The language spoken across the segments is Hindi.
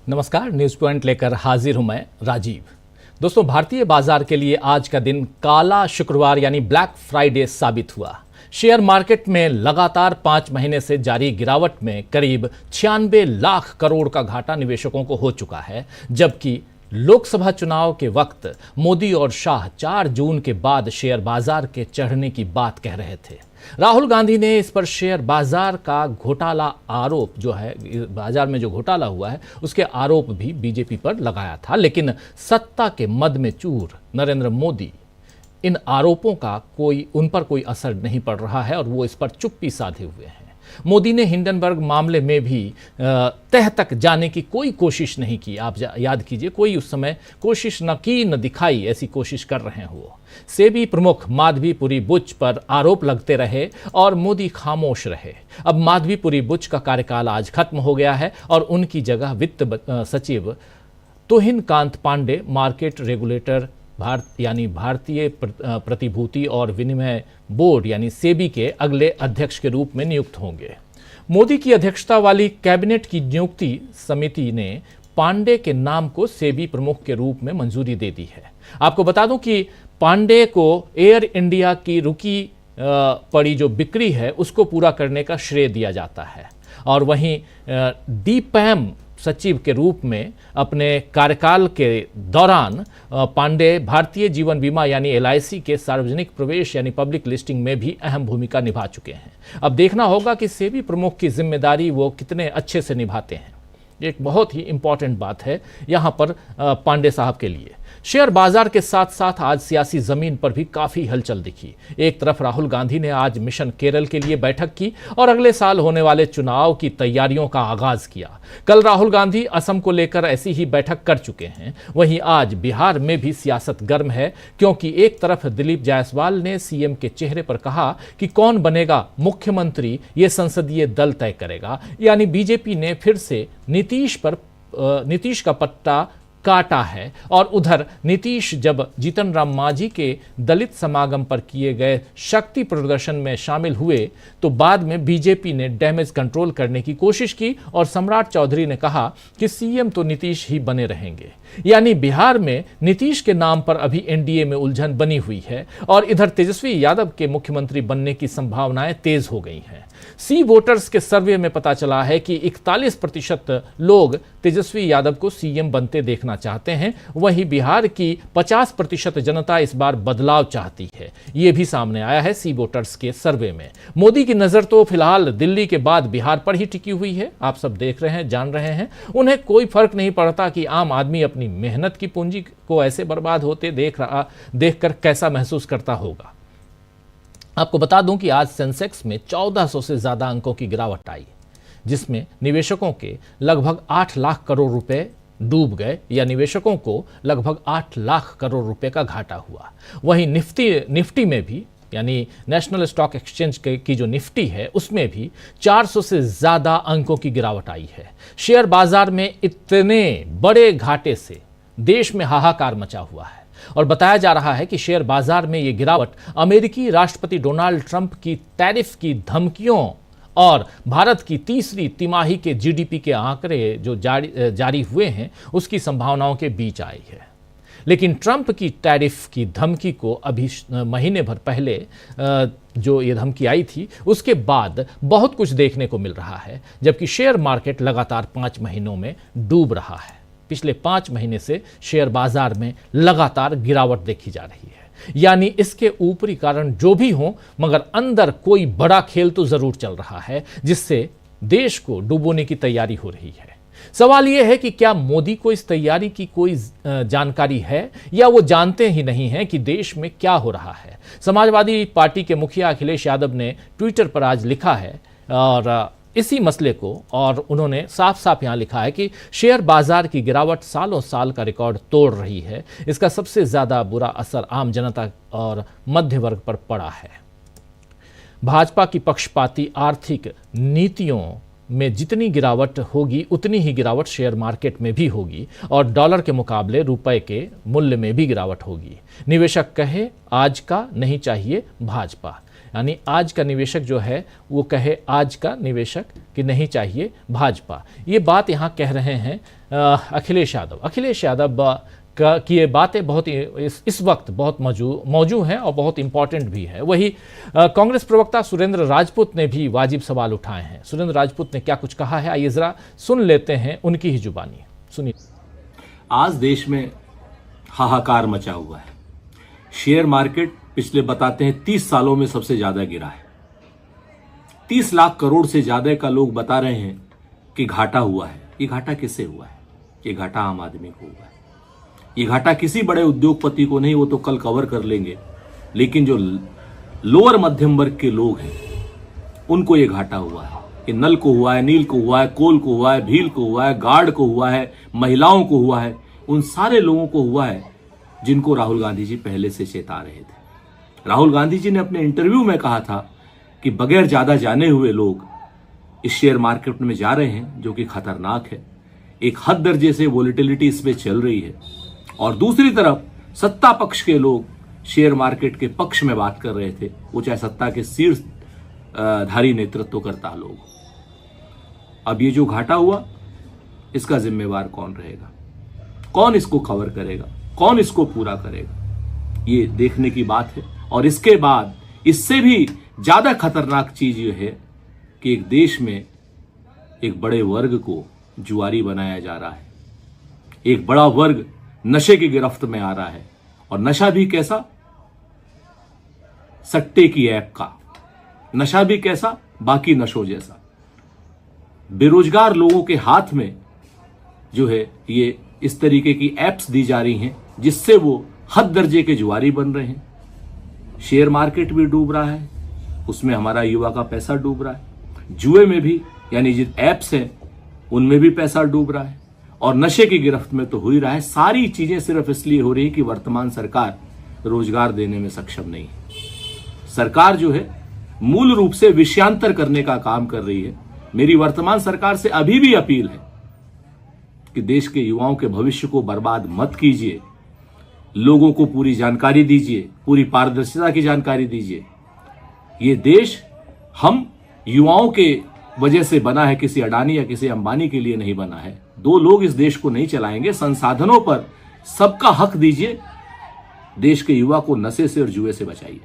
नमस्कार, न्यूज़ पॉइंट लेकर हाजिर हूं मैं राजीव। दोस्तों, भारतीय बाजार के लिए आज का दिन काला शुक्रवार यानी ब्लैक फ्राइडे साबित हुआ। शेयर मार्केट में लगातार 5 महीने से जारी गिरावट में करीब 96 लाख करोड़ का घाटा निवेशकों को हो चुका है, जबकि लोकसभा चुनाव के वक्त मोदी और शाह 4 जून के बाद शेयर बाजार के चढ़ने की बात कह रहे थे। राहुल गांधी ने इस पर शेयर बाजार का घोटाला आरोप जो है, बाजार में जो घोटाला हुआ है उसके आरोप भी बीजेपी पर लगाया था, लेकिन सत्ता के मद में चूर नरेंद्र मोदी इन आरोपों का उन पर कोई असर नहीं पड़ रहा है और वो इस पर चुप्पी साधे हुए हैं। मोदी ने हिंडनबर्ग मामले में भी तह तक जाने की कोई कोशिश नहीं की। आप याद कीजिए, कोई उस समय कोशिश न की न दिखाई, ऐसी कोशिश कर रहे हैं वो। सेबी प्रमुख माधवीपुरी बुच पर आरोप लगते रहे और मोदी खामोश रहे। अब माधवीपुरी बुच का कार्यकाल आज खत्म हो गया है और उनकी जगह वित्त सचिव तुहिन कांत पांडे मार्केट रेगुलेटर यानी भारतीय प्रतिभूति और विनिमय बोर्ड यानी सेबी के अगले अध्यक्ष के रूप में नियुक्त होंगे। मोदी की अध्यक्षता वाली कैबिनेट की नियुक्ति समिति ने पांडे के नाम को सेबी प्रमुख के रूप में मंजूरी दे दी है। आपको बता दूं कि पांडे को एयर इंडिया की रुकी पड़ी जो बिक्री है उसको पूरा करने का श्रेय दिया जाता है और वहीं डीपैम सचिव के रूप में अपने कार्यकाल के दौरान पांडे भारतीय जीवन बीमा यानी LIC के सार्वजनिक प्रवेश यानी पब्लिक लिस्टिंग में भी अहम भूमिका निभा चुके हैं। अब देखना होगा कि सेबी प्रमुख की जिम्मेदारी वो कितने अच्छे से निभाते हैं। एक बहुत ही इंपॉर्टेंट बात है यहाँ पर पांडे साहब के लिए। शेयर बाजार के साथ साथ आज सियासी जमीन पर भी काफी हलचल दिखी। एक तरफ राहुल गांधी ने आज मिशन केरल के लिए बैठक की और अगले साल होने वाले चुनाव की तैयारियों का आगाज किया। कल राहुल गांधी असम को लेकर ऐसी ही बैठक कर चुके हैं। वहीं आज बिहार में भी सियासत गर्म है, क्योंकि एक तरफ दिलीप जायसवाल ने सीएम के चेहरे पर कहा कि कौन बनेगा मुख्यमंत्री ये संसदीय दल तय करेगा, यानी बीजेपी ने फिर से नीतीश का पट्टा काटा है। और उधर नीतीश जब जीतन राम मांझी के दलित समागम पर किए गए शक्ति प्रदर्शन में शामिल हुए तो बाद में बीजेपी ने डैमेज कंट्रोल करने की कोशिश की और सम्राट चौधरी ने कहा कि सीएम तो नीतीश ही बने रहेंगे। यानी बिहार में नीतीश के नाम पर अभी एनडीए में उलझन बनी हुई है और इधर तेजस्वी यादव के मुख्यमंत्री बनने की संभावनाएं तेज हो गई हैं। सी वोटर्स के सर्वे में पता चला है कि 41% लोग तेजस्वी यादव को सीएम बनते देखना चाहते हैं। वहीं बिहार की 50% जनता इस बार बदलाव चाहती है। यह भी सामने आया है सी वोटर्स के सर्वे में। मोदी की नजर तो फिलहाल दिल्ली के बाद बिहार पर ही टिकी हुई है। आप सब देख रहे हैं, जान रहे हैं। उन्हें कोई फर्क नहीं पड़ता कि आम आदमी अपनी मेहनत की पूंजी को ऐसे बर्बाद होते देखकर कैसा महसूस करता होगा। आपको बता दूं कि आज सेंसेक्स में 1400 से ज्यादा अंकों की गिरावट आई, जिसमें निवेशकों के लगभग 8 लाख करोड़ रुपए डूब गए या निवेशकों को लगभग 8 लाख करोड़ रुपए का घाटा हुआ। वहीं निफ्टी में भी यानी नेशनल स्टॉक एक्सचेंज की जो निफ्टी है उसमें भी 400 से ज्यादा अंकों की गिरावट आई है। शेयर बाजार में इतने बड़े घाटे से देश में हाहाकार मचा हुआ है और बताया जा रहा है कि शेयर बाजार में यह गिरावट अमेरिकी राष्ट्रपति डोनाल्ड ट्रंप की टैरिफ की धमकियों और भारत की तीसरी तिमाही के जीडीपी के आंकड़े जो जारी हुए हैं उसकी संभावनाओं के बीच आई है। लेकिन ट्रंप की टैरिफ की धमकी को अभी महीने भर पहले जो ये धमकी आई थी उसके बाद बहुत कुछ देखने को मिल रहा है, जबकि शेयर मार्केट लगातार 5 महीनों में डूब रहा है। पिछले 5 महीने से शेयर बाजार में लगातार गिरावट देखी जा रही है। यानी इसके ऊपरी कारण जो भी हो, मगर अंदर कोई बड़ा खेल तो जरूर चल रहा है जिससे देश को डुबोने की तैयारी हो रही है। सवाल यह है कि क्या मोदी को इस तैयारी की कोई जानकारी है या वो जानते ही नहीं हैं कि देश में क्या हो रहा है। समाजवादी पार्टी के मुखिया अखिलेश यादव ने ट्विटर पर आज लिखा है और इसी मसले को, और उन्होंने साफ साफ यहां लिखा है कि शेयर बाजार की गिरावट सालों साल का रिकॉर्ड तोड़ रही है। इसका सबसे ज्यादा बुरा असर आम जनता और मध्य वर्ग पर पड़ा है। भाजपा की पक्षपाती आर्थिक नीतियों में जितनी गिरावट होगी उतनी ही गिरावट शेयर मार्केट में भी होगी और डॉलर के मुकाबले रुपए के मूल्य में भी गिरावट होगी। निवेशक कहे आज का नहीं चाहिए भाजपा। यानी आज का निवेशक जो है वो कहे आज का निवेशक कि नहीं चाहिए भाजपा। ये बात यहाँ कह रहे हैं अखिलेश यादव। अखिलेश यादव की ये बातें बहुत इस वक्त बहुत मौजू हैं और बहुत इंपॉर्टेंट भी है। वही कांग्रेस प्रवक्ता सुरेंद्र राजपूत ने भी वाजिब सवाल उठाए हैं। सुरेंद्र राजपूत ने क्या कुछ कहा है, आइए जरा सुन लेते हैं उनकी ही जुबानी। सुनिए। आज देश में हाहाकार मचा हुआ है। शेयर मार्केट पिछले बताते हैं 30 सालों में सबसे ज्यादा गिरा है। 30 लाख करोड़ से ज्यादा का लोग बता रहे हैं कि घाटा हुआ है। ये घाटा किससे हुआ है? ये घाटा आम आदमी को हुआ है। ये घाटा किसी बड़े उद्योगपति को नहीं, वो तो कल कवर कर लेंगे, लेकिन जो लोअर मध्यम वर्ग के लोग हैं उनको ये घाटा हुआ है। ये नल को हुआ है, नील को हुआ है, कोल को हुआ है, भील को हुआ है, गार्ड को हुआ है, महिलाओं को हुआ है। उन सारे लोगों को हुआ है जिनको राहुल गांधी जी पहले से चेता रहे थे। राहुल गांधी जी ने अपने इंटरव्यू में कहा था कि बगैर ज्यादा जाने हुए लोग इस शेयर मार्केट में जा रहे हैं, जो कि खतरनाक है। एक हद दर्जे से वोलेटिलिटी इसमें चल रही है और दूसरी तरफ सत्ता पक्ष के लोग शेयर मार्केट के पक्ष में बात कर रहे थे, वो चाहे सत्ता के शीर्ष धारी नेतृत्व करता लोग। अब ये जो घाटा हुआ, इसका जिम्मेवार कौन रहेगा? कौन इसको कवर करेगा? कौन इसको पूरा करेगा? ये देखने की बात है। और इसके बाद इससे भी ज्यादा खतरनाक चीज ये है कि एक देश में एक बड़े वर्ग को जुआरी बनाया जा रहा है। एक बड़ा वर्ग नशे की गिरफ्त में आ रहा है, और नशा भी कैसा? सट्टे की ऐप का नशा भी कैसा? बाकी नशों जैसा। बेरोजगार लोगों के हाथ में जो है ये इस तरीके की एप्स दी जा रही हैं जिससे वो हद दर्जे के जुआरी बन रहे हैं। शेयर मार्केट भी डूब रहा है, उसमें हमारा युवा का पैसा डूब रहा है। जुए में भी, यानी जिन एप्स हैं उनमें भी पैसा डूब रहा है, और नशे की गिरफ्त में तो हो ही रहा है। सारी चीजें सिर्फ इसलिए हो रही कि वर्तमान सरकार रोजगार देने में सक्षम नहीं है। सरकार जो है मूल रूप से विषयांतर करने का काम कर रही है। मेरी वर्तमान सरकार से अभी भी अपील है कि देश के युवाओं के भविष्य को बर्बाद मत कीजिए। लोगों को पूरी जानकारी दीजिए, पूरी पारदर्शिता की जानकारी दीजिए। ये देश हम युवाओं के वजह से बना है, किसी अडानी या किसी अंबानी के लिए नहीं बना है। दो लोग इस देश को नहीं चलाएंगे। संसाधनों पर सबका हक दीजिए। देश के युवा को नशे से और जुए से बचाइए।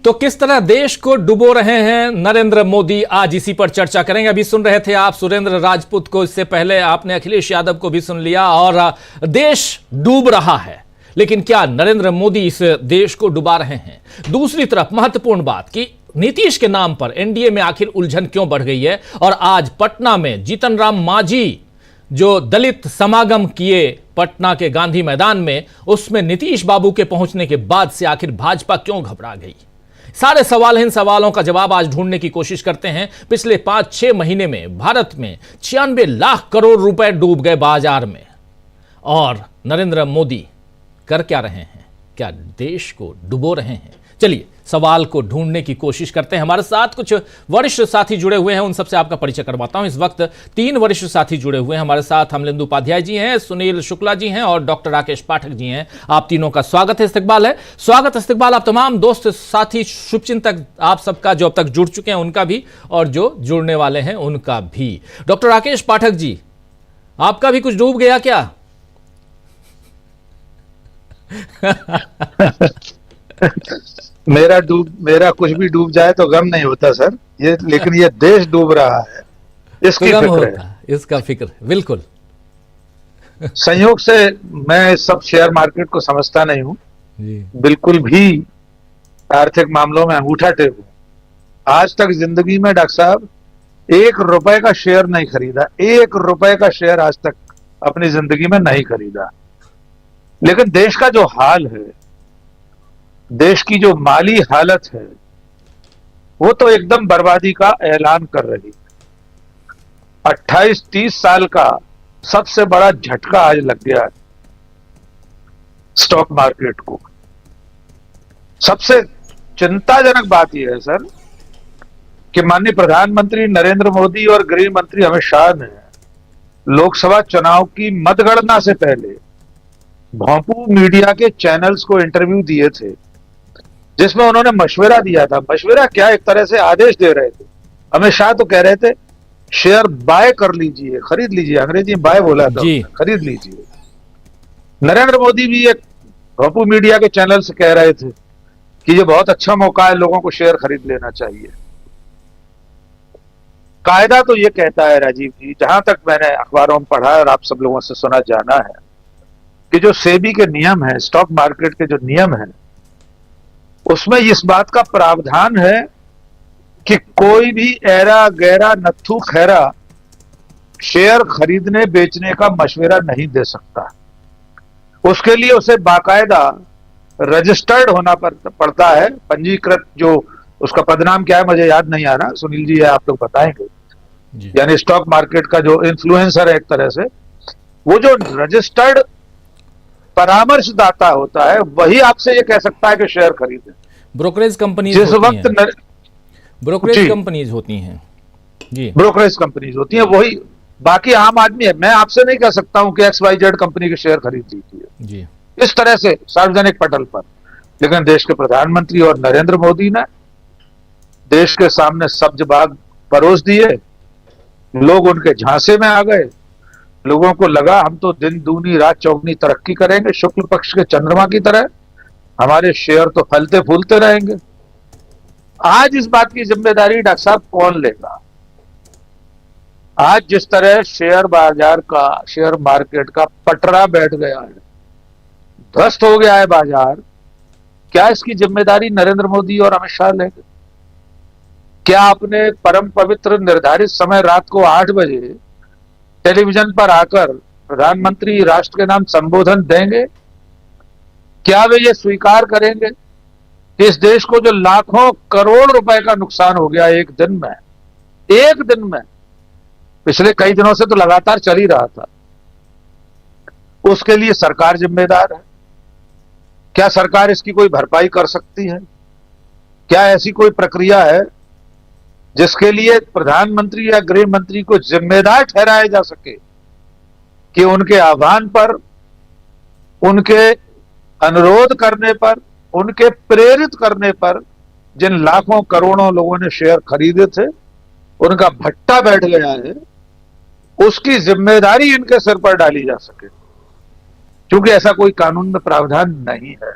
तो किस तरह देश को डुबो रहे हैं नरेंद्र मोदी, आज इसी पर चर्चा करेंगे। अभी सुन रहे थे आप सुरेंद्र राजपूत को, इससे पहले आपने अखिलेश यादव को भी सुन लिया। और देश डूब रहा है, लेकिन क्या नरेंद्र मोदी इस देश को डुबा रहे हैं? दूसरी तरफ महत्वपूर्ण बात कि नीतीश के नाम पर एनडीए में आखिर उलझन क्यों बढ़ गई है? और आज पटना में जीतन राम मांझी जो दलित समागम किए पटना के गांधी मैदान में, उसमें नीतीश बाबू के पहुंचने के बाद से आखिर भाजपा क्यों घबरा गई? सारे सवाल, इन सवालों का जवाब आज ढूंढने की कोशिश करते हैं। पिछले 5-6 महीने में भारत में 96 लाख करोड़ रुपए डूब गए बाजार में, और नरेंद्र मोदी कर क्या रहे हैं? क्या देश को डुबो रहे हैं? चलिए सवाल को ढूंढने की कोशिश करते हैं। हमारे साथ कुछ वरिष्ठ साथी जुड़े हुए हैं, उन सबसे आपका परिचय करवाता हूं। इस वक्त 3 वरिष्ठ साथी जुड़े हुए हैं हमारे साथ। अमलेंदु उपाध्याय जी हैं, सुनील शुक्ला जी हैं और डॉक्टर राकेश पाठक जी हैं। आप तीनों का स्वागत है, इस्तकबाल है। स्वागत इस्तकबाल आप तमाम दोस्त साथी शुभचिंतक आप सबका, जो अब तक जुड़ चुके हैं उनका भी, और जो जुड़ने वाले हैं उनका भी। डॉक्टर राकेश पाठक जी, आपका भी कुछ डूब गया क्या? मेरा कुछ भी डूब जाए तो गम नहीं होता सर, ये लेकिन ये देश डूब रहा है, इसकी गम फिक्र होता है। इसका फिक्र बिल्कुल। संयोग से मैं सब शेयर मार्केट को समझता नहीं हूँ, बिल्कुल भी आर्थिक मामलों में अंगूठा टेक हूँ। आज तक जिंदगी में डॉक्टर साहब 1 रुपए का शेयर नहीं खरीदा, 1 रुपए का शेयर आज तक अपनी जिंदगी में नहीं खरीदा। लेकिन देश का जो हाल है, देश की जो माली हालत है, वो तो एकदम बर्बादी का ऐलान कर रही है। 28-30 साल का सबसे बड़ा झटका आज लग गया है स्टॉक मार्केट को। सबसे चिंताजनक बात यह है सर कि माननीय प्रधानमंत्री नरेंद्र मोदी और गृह मंत्री अमित शाह ने लोकसभा चुनाव की मतगणना से पहले भोंपू मीडिया के चैनल्स को इंटरव्यू दिए थे जिसमें उन्होंने मशवरा दिया था। मशवरा क्या, एक तरह से आदेश दे रहे थे। अमित शाह तो कह रहे थे शेयर बाय कर लीजिए, खरीद लीजिए, अंग्रेजी में बाय बोला था, खरीद लीजिए। नरेंद्र मोदी भी एक भोपू मीडिया के चैनल से कह रहे थे कि ये बहुत अच्छा मौका है, लोगों को शेयर खरीद लेना चाहिए। कायदा तो ये कहता है राजीव जी, जहां तक मैंने अखबारों में पढ़ा और आप सब लोगों से सुना जाना है, कि जो सेबी के नियम है, स्टॉक मार्केट के जो नियम है, उसमें इस बात का प्रावधान है कि कोई भी ऐरा गैरा नत्थु खैरा शेयर खरीदने बेचने का मशवरा नहीं दे सकता। उसके लिए उसे बाकायदा रजिस्टर्ड होना पड़ता है, पंजीकृत। जो उसका पदनाम क्या है मुझे याद नहीं आ रहा, सुनील जी आप लोग बताएंगे। यानी स्टॉक मार्केट का जो इन्फ्लुएंसर है एक तरह से, वो जो रजिस्टर्ड परामर्शदाता होता है वही आपसे ये कह सकता है कि शेयर खरीदें। ब्रोकरेज कंपनीज जिस वक्त ब्रोकरेज कंपनीज होती हैं जी, ब्रोकरेज कंपनीज होती हैं, वही। बाकी आम आदमी है, मैं आपसे नहीं कह सकता हूं कि XYZ कंपनी के शेयर खरीद लीजिए जी, इस तरह से सार्वजनिक पटल पर। लेकिन देश के प्रधानमंत्री और नरेंद्र मोदी ने देश के सामने सब्ज बाग परोस दिए, लोग उनके झांसे में आ गए। लोगों को लगा हम तो दिन दूनी रात चौगनी तरक्की करेंगे, शुक्ल पक्ष के चंद्रमा की तरह, हमारे शेयर तो फलते फूलते रहेंगे। आज इस बात की जिम्मेदारी डॉक्टर साहब कौन लेगा? आज जिस तरह शेयर बाजार का, शेयर मार्केट का पटरा बैठ गया है, ध्वस्त हो गया है बाजार, क्या इसकी जिम्मेदारी नरेंद्र मोदी और अमित शाह लेंगे? क्या अपने परम पवित्र निर्धारित समय रात को 8 बजे टेलीविजन पर आकर प्रधानमंत्री राष्ट्र के नाम संबोधन देंगे? क्या वे ये स्वीकार करेंगे कि इस देश को जो लाखों करोड़ रुपए का नुकसान हो गया एक दिन में, पिछले कई दिनों से तो लगातार चल ही रहा था, उसके लिए सरकार जिम्मेदार है? क्या सरकार इसकी कोई भरपाई कर सकती है? क्या ऐसी कोई प्रक्रिया है जिसके लिए प्रधानमंत्री या गृह मंत्री को जिम्मेदार ठहराया जा सके कि उनके आह्वान पर, उनके अनुरोध करने पर, उनके प्रेरित करने पर जिन लाखों करोड़ों लोगों ने शेयर खरीदे थे, उनका भट्टा बैठ गया है, उसकी जिम्मेदारी इनके सिर पर डाली जा सके? क्योंकि ऐसा कोई कानून में प्रावधान नहीं है।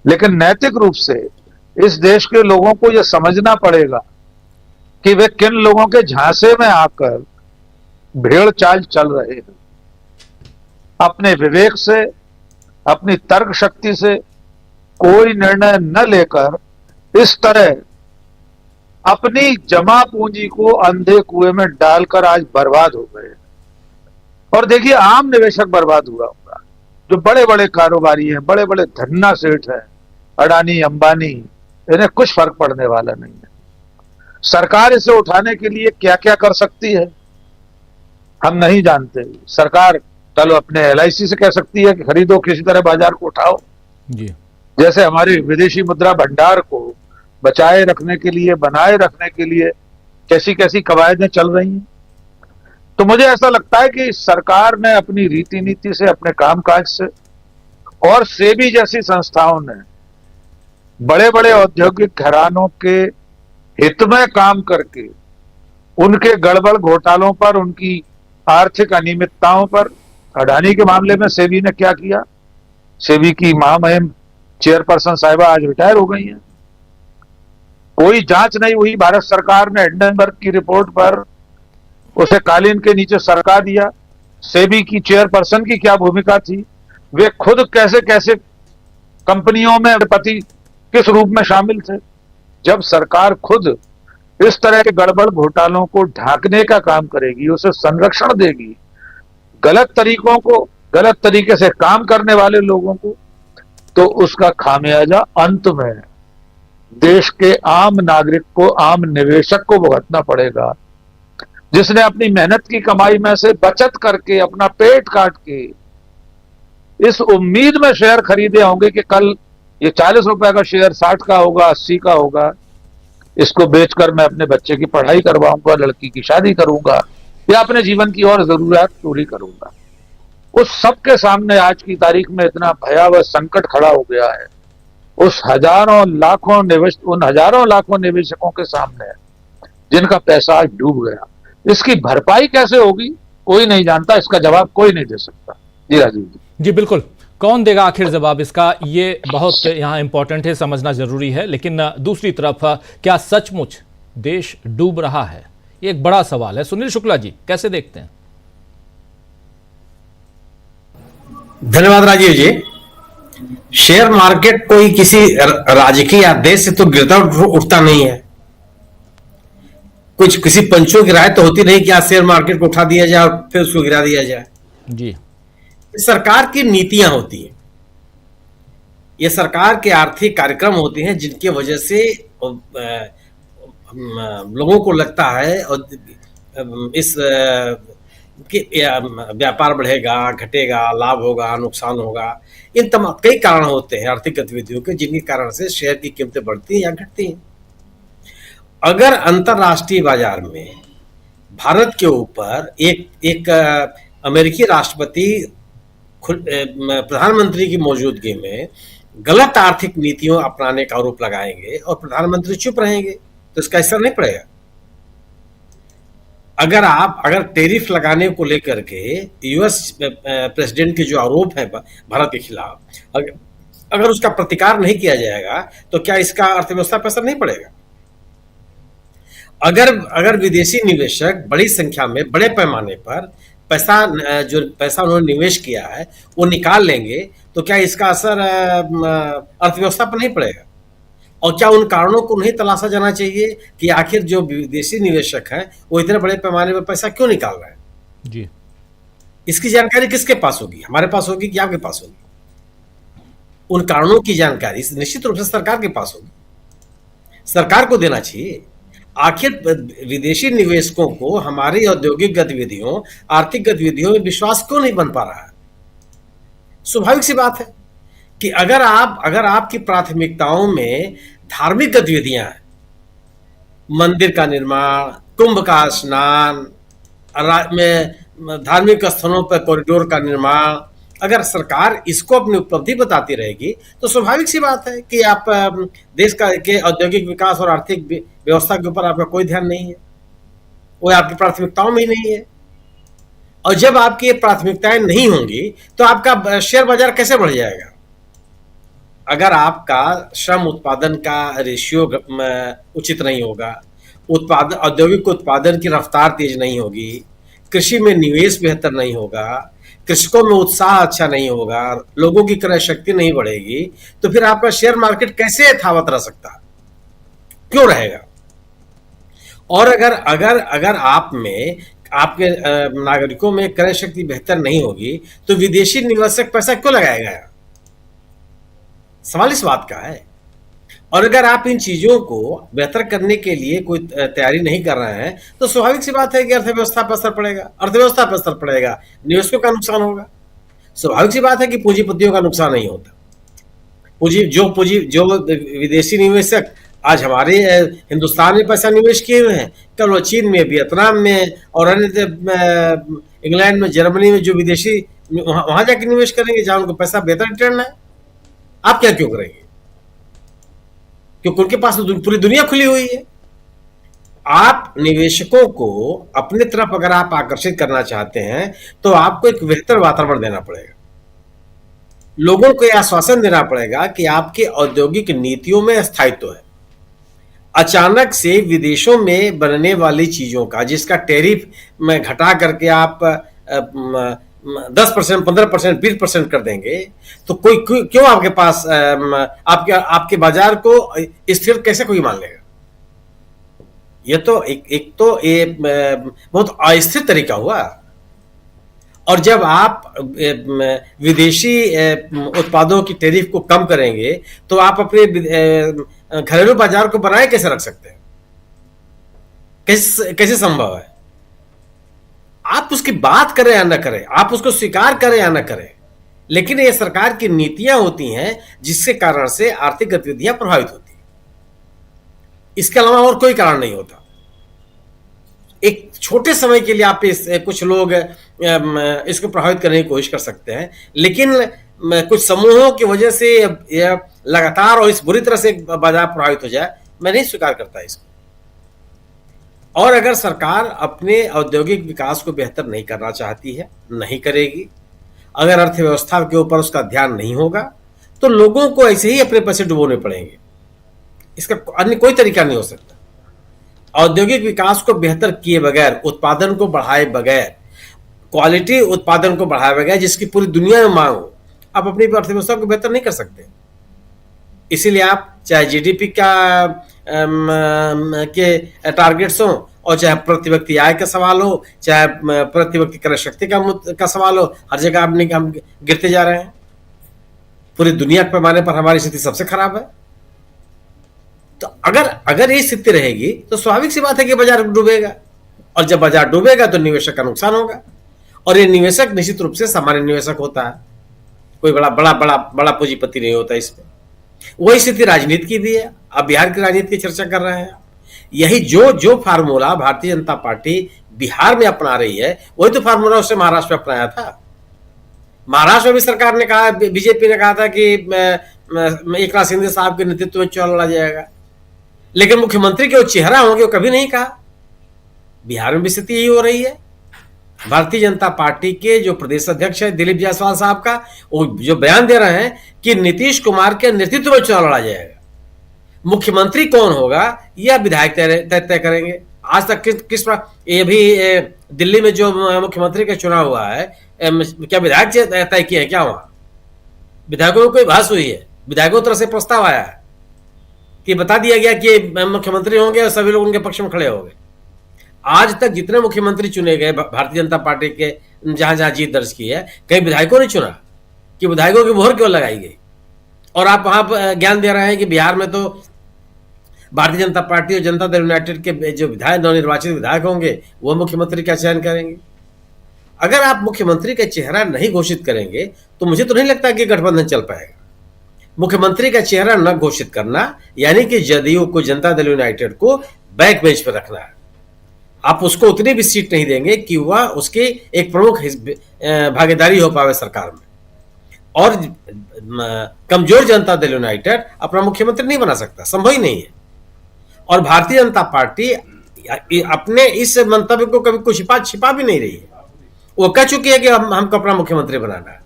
लेकिन नैतिक रूप से इस देश के लोगों को यह समझना पड़ेगा कि वे किन लोगों के झांसे में आकर भेड़ चाल चल रहे हैं। अपने विवेक से, अपनी तर्क शक्ति से कोई निर्णय न लेकर इस तरह अपनी जमा पूंजी को अंधे कुएं में डालकर आज बर्बाद हो गए। और देखिए आम निवेशक बर्बाद हुआ होगा, जो बड़े बड़े कारोबारी हैं, बड़े बड़े धन्ना सेठ हैं, अडानी अंबानी, इन्हें कुछ फर्क पड़ने वाला नहीं है। सरकार इसे उठाने के लिए क्या क्या कर सकती है हम नहीं जानते। सरकार चलो अपने LIC से कह सकती है कि खरीदो, किसी तरह बाजार को उठाओ जी। जैसे हमारे विदेशी मुद्रा भंडार को बचाए रखने के लिए, बनाए रखने के लिए कैसी कैसी कवायदें चल रही हैं। तो मुझे ऐसा लगता है कि सरकार ने अपनी रीति नीति से, अपने कामकाज से और सेबी जैसी संस्थाओं ने बड़े बड़े औद्योगिक घरानों के हित में काम करके उनके गड़बड़ घोटालों पर, उनकी आर्थिक अनियमितताओं पर, अडानी के मामले में सेबी ने क्या किया, सेबी की महामहिम चेयरपर्सन साहिबा आज रिटायर हो गई हैं। कोई जांच नहीं हुई, भारत सरकार ने हिंडनबर्ग की रिपोर्ट पर उसे कालीन के नीचे सरका दिया। सेबी की चेयरपर्सन की क्या भूमिका थी, वे खुद कैसे कैसे कंपनियों में पति किस रूप में शामिल थे। जब सरकार खुद इस तरह के गड़बड़ घोटालों को ढांकने का काम करेगी, उसे संरक्षण देगी, गलत तरीकों को, गलत तरीके से काम करने वाले लोगों को, तो उसका खामियाजा अंत में देश के आम नागरिक को, आम निवेशक को भुगतना पड़ेगा, जिसने अपनी मेहनत की कमाई में से बचत करके, अपना पेट काट के इस उम्मीद में शेयर खरीदे होंगे कि कल ये 40 रुपए का शेयर 60 का होगा, 80 का होगा, इसको बेचकर मैं अपने बच्चे की पढ़ाई करवाऊंगा, लड़की की शादी करूंगा या अपने जीवन की और जरूरियात पूरी करूंगा। उस सब के सामने आज की तारीख में इतना भयावह संकट खड़ा हो गया है उन हजारों लाखों निवेशकों के सामने है जिनका पैसा आज डूब गया। इसकी भरपाई कैसे होगी कोई नहीं जानता, इसका जवाब कोई नहीं दे सकता। जी राजीव जी। जी बिल्कुल, कौन देगा आखिर जवाब इसका, ये बहुत यहाँ इंपॉर्टेंट है, समझना जरूरी है। लेकिन दूसरी तरफ क्या सचमुच देश डूब रहा है, ये एक बड़ा सवाल है। सुनील शुक्ला जी कैसे देखते हैं? धन्यवाद राजीव जी। शेयर मार्केट कोई किसी राजकीय आदेश से तो गिरता उठता नहीं है। कुछ किसी पंचों की राय तो होती नहीं कि आज शेयर मार्केट को उठा दिया जाए और फिर उसको गिरा दिया जाए। जी, सरकार की नीतियां होती हैं, ये सरकार के आर्थिक कार्यक्रम होते हैं जिनकी वजह से लोगों को लगता है और इस कि व्यापार बढ़ेगा, घटेगा, लाभ होगा, नुकसान होगा। इन तमाम कई कारण होते हैं आर्थिक गतिविधियों के जिनके कारण से शेयर की कीमतें बढ़ती हैं या घटती हैं। अगर अंतरराष्ट्रीय बाजार में भारत के ऊपर एक अमेरिकी राष्ट्रपति प्रधानमंत्री की मौजूदगी में गलत आर्थिक नीतियों अपनाने का आरोप लगाएंगे और प्रधानमंत्री चुप रहेंगे तो इसका असर नहीं पड़ेगा। अगर टैरिफ लगाने को लेकर के यूएस प्रेसिडेंट के जो आरोप है भारत के खिलाफ, अगर उसका प्रतिकार नहीं किया जाएगा तो क्या इसका अर्थव्यवस्था पर असर नहीं पड़ेगा? अगर विदेशी निवेशक बड़ी संख्या में बड़े पैमाने पर जो पैसा उन्होंने निवेश किया है वो निकाल लेंगे तो क्या इसका असर अर्थव्यवस्था पर नहीं पड़ेगा? और क्या उन कारणों को नहीं तलाशा जाना चाहिए कि आखिर जो विदेशी निवेशक हैं वो इतने बड़े पैमाने पर पैसा क्यों निकाल रहे हैं? जी, इसकी जानकारी किसके पास होगी? हमारे पास होगी कि आपके पास होगी? उन कारणों की जानकारी निश्चित रूप से सरकार के पास होगी, सरकार को देना चाहिए। आखिर विदेशी निवेशकों को हमारी औद्योगिक गतिविधियों, आर्थिक गतिविधियों में विश्वास क्यों नहीं बन पा रहा है? स्वाभाविक सी बात है कि अगर आपकी प्राथमिकताओं में धार्मिक गतिविधियां हैं, मंदिर का निर्माण, कुंभ का स्नान, में धार्मिक स्थलों पर कॉरिडोर का निर्माण, अगर सरकार इसको अपनी उपलब्धि बताती रहेगी तो स्वाभाविक सी बात है कि आप देश के औद्योगिक विकास और आर्थिक व्यवस्था के ऊपर आपका कोई ध्यान नहीं है, वो आपकी प्राथमिकताओं में ही नहीं है। और जब आपकी प्राथमिकताएं नहीं होंगी तो आपका शेयर बाजार कैसे बढ़ जाएगा? अगर आपका श्रम उत्पादन का रेशियो उचित नहीं होगा, औद्योगिक उत्पादन की रफ्तार तेज नहीं होगी, कृषि में निवेश बेहतर नहीं होगा, कृषकों में उत्साह अच्छा नहीं होगा, लोगों की क्रय शक्ति नहीं बढ़ेगी, तो फिर आपका शेयर मार्केट कैसे यथावत रह सकता है? क्यों रहेगा? और अगर आप में आपके नागरिकों में क्रय शक्ति बेहतर नहीं होगी तो विदेशी निवेशक पैसा क्यों लगाएगा? सवाल इस बात का है। और अगर आप इन चीजों को बेहतर करने के लिए कोई तैयारी नहीं कर रहे हैं तो स्वाभाविक सी बात है कि अर्थव्यवस्था पर असर पड़ेगा, निवेशकों का नुकसान होगा। स्वाभाविक सी बात है कि पूंजीपतियों का नुकसान नहीं होता। जो विदेशी निवेशक आज हमारे हिंदुस्तान में पैसा निवेश किए हुए हैं, कल वो चीन में, वियतनाम में और अन्य इंग्लैंड में, जर्मनी में जो विदेशी वहां जाके निवेश करेंगे जहां उनको पैसा बेहतर रिटर्न है। आप क्या क्यों करेंगे? क्योंकि उनके पास तो पूरी दुनिया खुली हुई है। आप निवेशकों को अपनी तरफ अगर आप आकर्षित करना चाहते हैं तो आपको एक बेहतर वातावरण देना पड़ेगा, लोगों को यह आश्वासन देना पड़ेगा कि आपकी औद्योगिक नीतियों में स्थायित्व है। अचानक से विदेशों में बनने वाली चीजों का जिसका टैरिफ में घटा करके आप 10%, 15%, 20% कर देंगे तो कोई क्यों आपके पास आपके बाजार को स्थिर कैसे कोई मान लेगा? ये तो एक बहुत अस्थिर तरीका हुआ। और जब आप विदेशी उत्पादों की टैरिफ को कम करेंगे तो आप अपने घरेलू बाजार को बनाए कैसे रख सकते हैं? कैसे संभव है? आप उसकी बात करें या न करें, आप उसको स्वीकार करें या न करें, लेकिन ये सरकार की नीतियां होती हैं जिसके कारण से आर्थिक गतिविधियां प्रभावित होती हैं। इसके अलावा और कोई कारण नहीं होता। एक छोटे समय के लिए आप कुछ लोग इसको प्रभावित करने की कोशिश कर सकते हैं, लेकिन कुछ समूहों की वजह से लगातार और इस बुरी तरह से बाजार प्रभावित हो जाए, मैं नहीं स्वीकार करता इसको। और अगर सरकार अपने औद्योगिक विकास को बेहतर नहीं करना चाहती है, नहीं करेगी, अगर अर्थव्यवस्था के ऊपर उसका ध्यान नहीं होगा, तो लोगों को ऐसे ही अपने पैसे डुबोने पड़ेंगे। इसका अन्य कोई तरीका नहीं हो सकता। औद्योगिक विकास को बेहतर किए बगैर, उत्पादन को बढ़ाए बगैर, क्वालिटी उत्पादन को बढ़ाए बगैर, जिसकी पूरी दुनिया में मांग हो, आप अपनी अर्थव्यवस्था को बेहतर नहीं कर सकते। इसीलिए आप चाहे जीडीपी के टारगेट्स हो, और चाहे प्रति व्यक्ति आय का सवाल हो, चाहे प्रति व्यक्ति क्रय शक्ति का सवाल हो, हर जगह हम गिरते जा रहे हैं। पूरी दुनिया के पैमाने पर हमारी स्थिति सबसे खराब है। तो अगर ये स्थिति रहेगी तो स्वाभाविक सी बात है कि बाजार डूबेगा, और जब बाजार डूबेगा तो निवेशक का नुकसान होगा। और ये निवेशक निश्चित रूप से सामान्य निवेशक होता है, कोई बड़ा पूंजीपति नहीं होता इसमें। वही स्थिति राजनीति की भी है। अब बिहार की राजनीति की चर्चा कर रहे हैं। यही जो फार्मूला भारतीय जनता पार्टी बिहार में अपना रही है, वही तो फार्मूला उसने महाराष्ट्र में अपनाया था। महाराष्ट्र में भी सरकार ने कहा, बीजेपी ने कहा था कि एकनाथ शिंदे साहब के नेतृत्व में चुनाव लड़ा जाएगा, लेकिन मुख्यमंत्री के वो चेहरा होंगे वो कभी नहीं कहा। बिहार में भी स्थिति यही हो रही है। भारतीय जनता पार्टी के जो प्रदेश अध्यक्ष है दिलीप जायसवाल साहब का, वो जो बयान दे रहे हैं कि नीतीश कुमार के नेतृत्व में चुनाव लड़ा जाएगा, मुख्यमंत्री कौन होगा यह विधायक तय करेंगे। आज तक किस ये भी दिल्ली में जो मुख्यमंत्री का चुनाव हुआ है, क्या विधायक तय किया है क्या? वहां विधायकों में कोई बहस हुई है? विधायकों की तरफ से प्रस्ताव आया है कि बता दिया गया कि मुख्यमंत्री होंगे और सभी लोग उनके पक्ष में खड़े होंगे। आज तक जितने मुख्यमंत्री चुने गए भारतीय जनता पार्टी के, जहां जहां जीत दर्ज की है, कई विधायकों ने चुना कि विधायकों की मोहर क्यों लगाई गई। और आप वहां ज्ञान दे रहे हैं कि बिहार में तो भारतीय जनता पार्टी और जनता दल यूनाइटेड के जो विधायक, नवनिर्वाचित विधायक होंगे, वो मुख्यमंत्री का चयन करेंगे। अगर आप मुख्यमंत्री का चेहरा नहीं घोषित करेंगे तो मुझे तो नहीं लगता कि गठबंधन चल पाएगा। मुख्यमंत्री का चेहरा न घोषित करना यानी कि जदयू को, जनता दल यूनाइटेड को बैक बेंच पर रखना है। आप उसको उतनी भी सीट नहीं देंगे कि वह उसकी एक प्रमुख भागीदारी हो पावे सरकार में। और कमजोर जनता दल यूनाइटेड अपना मुख्यमंत्री नहीं बना सकता, संभव ही नहीं है। और भारतीय जनता पार्टी अपने इस मंतव्य को कभी कुछ छिपा भी नहीं रही है। वो कह चुकी है कि हमको अपना मुख्यमंत्री बनाना है।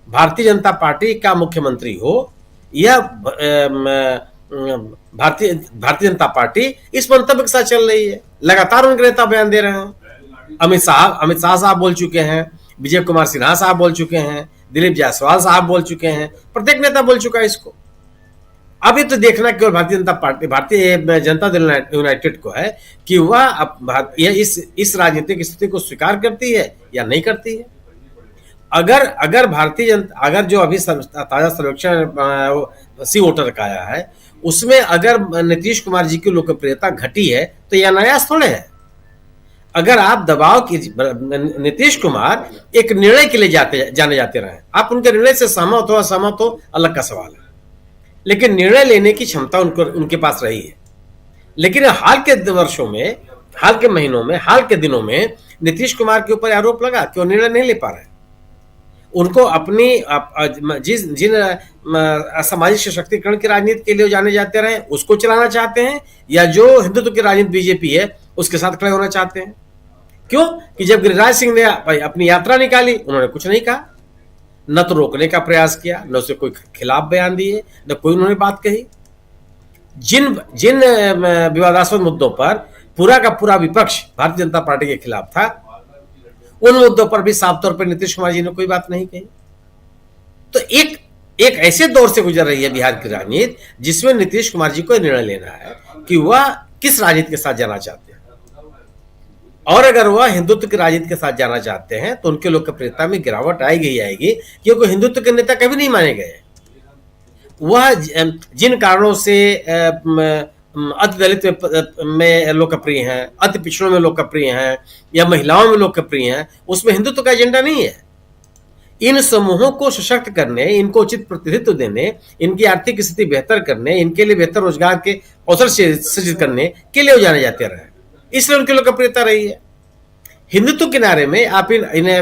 भारतीय जनता पार्टी का मुख्यमंत्री हो या भारतीय जनता पार्टी इस मंतव्य के साथ चल रही है। लगातार उनके नेता बयान दे रहे हैं। अमित शाह साहब बोल चुके हैं, विजय कुमार सिन्हा साहब बोल चुके हैं, दिलीप जायसवाल साहब बोल चुके हैं, प्रत्येक नेता बोल चुका है इसको। अभी तो देखना केवल भारतीय जनता दल यूनाइटेड को है कि वह इस राजनीतिक स्थिति को स्वीकार करती है या नहीं करती है। अगर जो अभी ताजा सर्वेक्षण सी वोटर का आया है, उसमें अगर नीतीश कुमार जी की लोकप्रियता घटी है तो यह अनायास थोड़े है। अगर आप दबाव की नीतीश कुमार एक निर्णय के लिए जाने जाते रहे, आप उनके निर्णय से सहमत हो असहमत हो अलग का सवाल है, लेकिन निर्णय लेने की क्षमता उनके पास रही है। लेकिन हाल के वर्षों में, हाल के महीनों में, हाल के दिनों में नीतीश कुमार के ऊपर आरोप लगा कि वो निर्णय नहीं ले पा रहे। उनको अपनी जिन सामाजिक सशक्तिकरण की राजनीति के लिए जाने जाते रहे उसको चलाना चाहते हैं, या जो हिंदुत्व की राजनीति बीजेपी है उसके साथ खड़े होना चाहते हैं। क्यों कि जब गिरिराज सिंह ने अपनी यात्रा निकाली, उन्होंने कुछ नहीं कहा, न तो रोकने का प्रयास किया, न उससे कोई खिलाफ बयान दिए, न कोई उन्होंने बात कही। जिन विवादास्पद मुद्दों पर पूरा का पूरा विपक्ष भारतीय जनता पार्टी के खिलाफ था, उन मुद्दों पर भी साफ तौर पर नीतीश कुमार जी ने कोई बात नहीं कही। तो एक ऐसे दौर से गुजर रही है बिहार की राजनीति जिसमें नीतीश कुमार जी को निर्णय लेना है कि वह किस राजनीति के साथ जाना चाहते हैं। और अगर वह हिंदुत्व की राजनीति के साथ जाना चाहते हैं तो उनके लोकप्रियता में गिरावट आएगी, क्योंकि हिंदुत्व के नेता कभी नहीं माने गए। वह जिन कारणों से अति दलित में लोकप्रिय हैं, अति पिछड़ों में लोकप्रिय हैं, या महिलाओं में लोकप्रिय हैं, उसमें हिंदुत्व का एजेंडा नहीं है। इन समूहों को सशक्त करने, इनको उचित प्रतिनिधित्व देने, इनकी आर्थिक स्थिति बेहतर करने, इनके लिए बेहतर रोजगार के अवसर सृजित करने के लिए वो जाने जाते रहे, इसलिए उनकी लोकप्रियता रही है। हिंदुत्व किनारे में आप इन्हें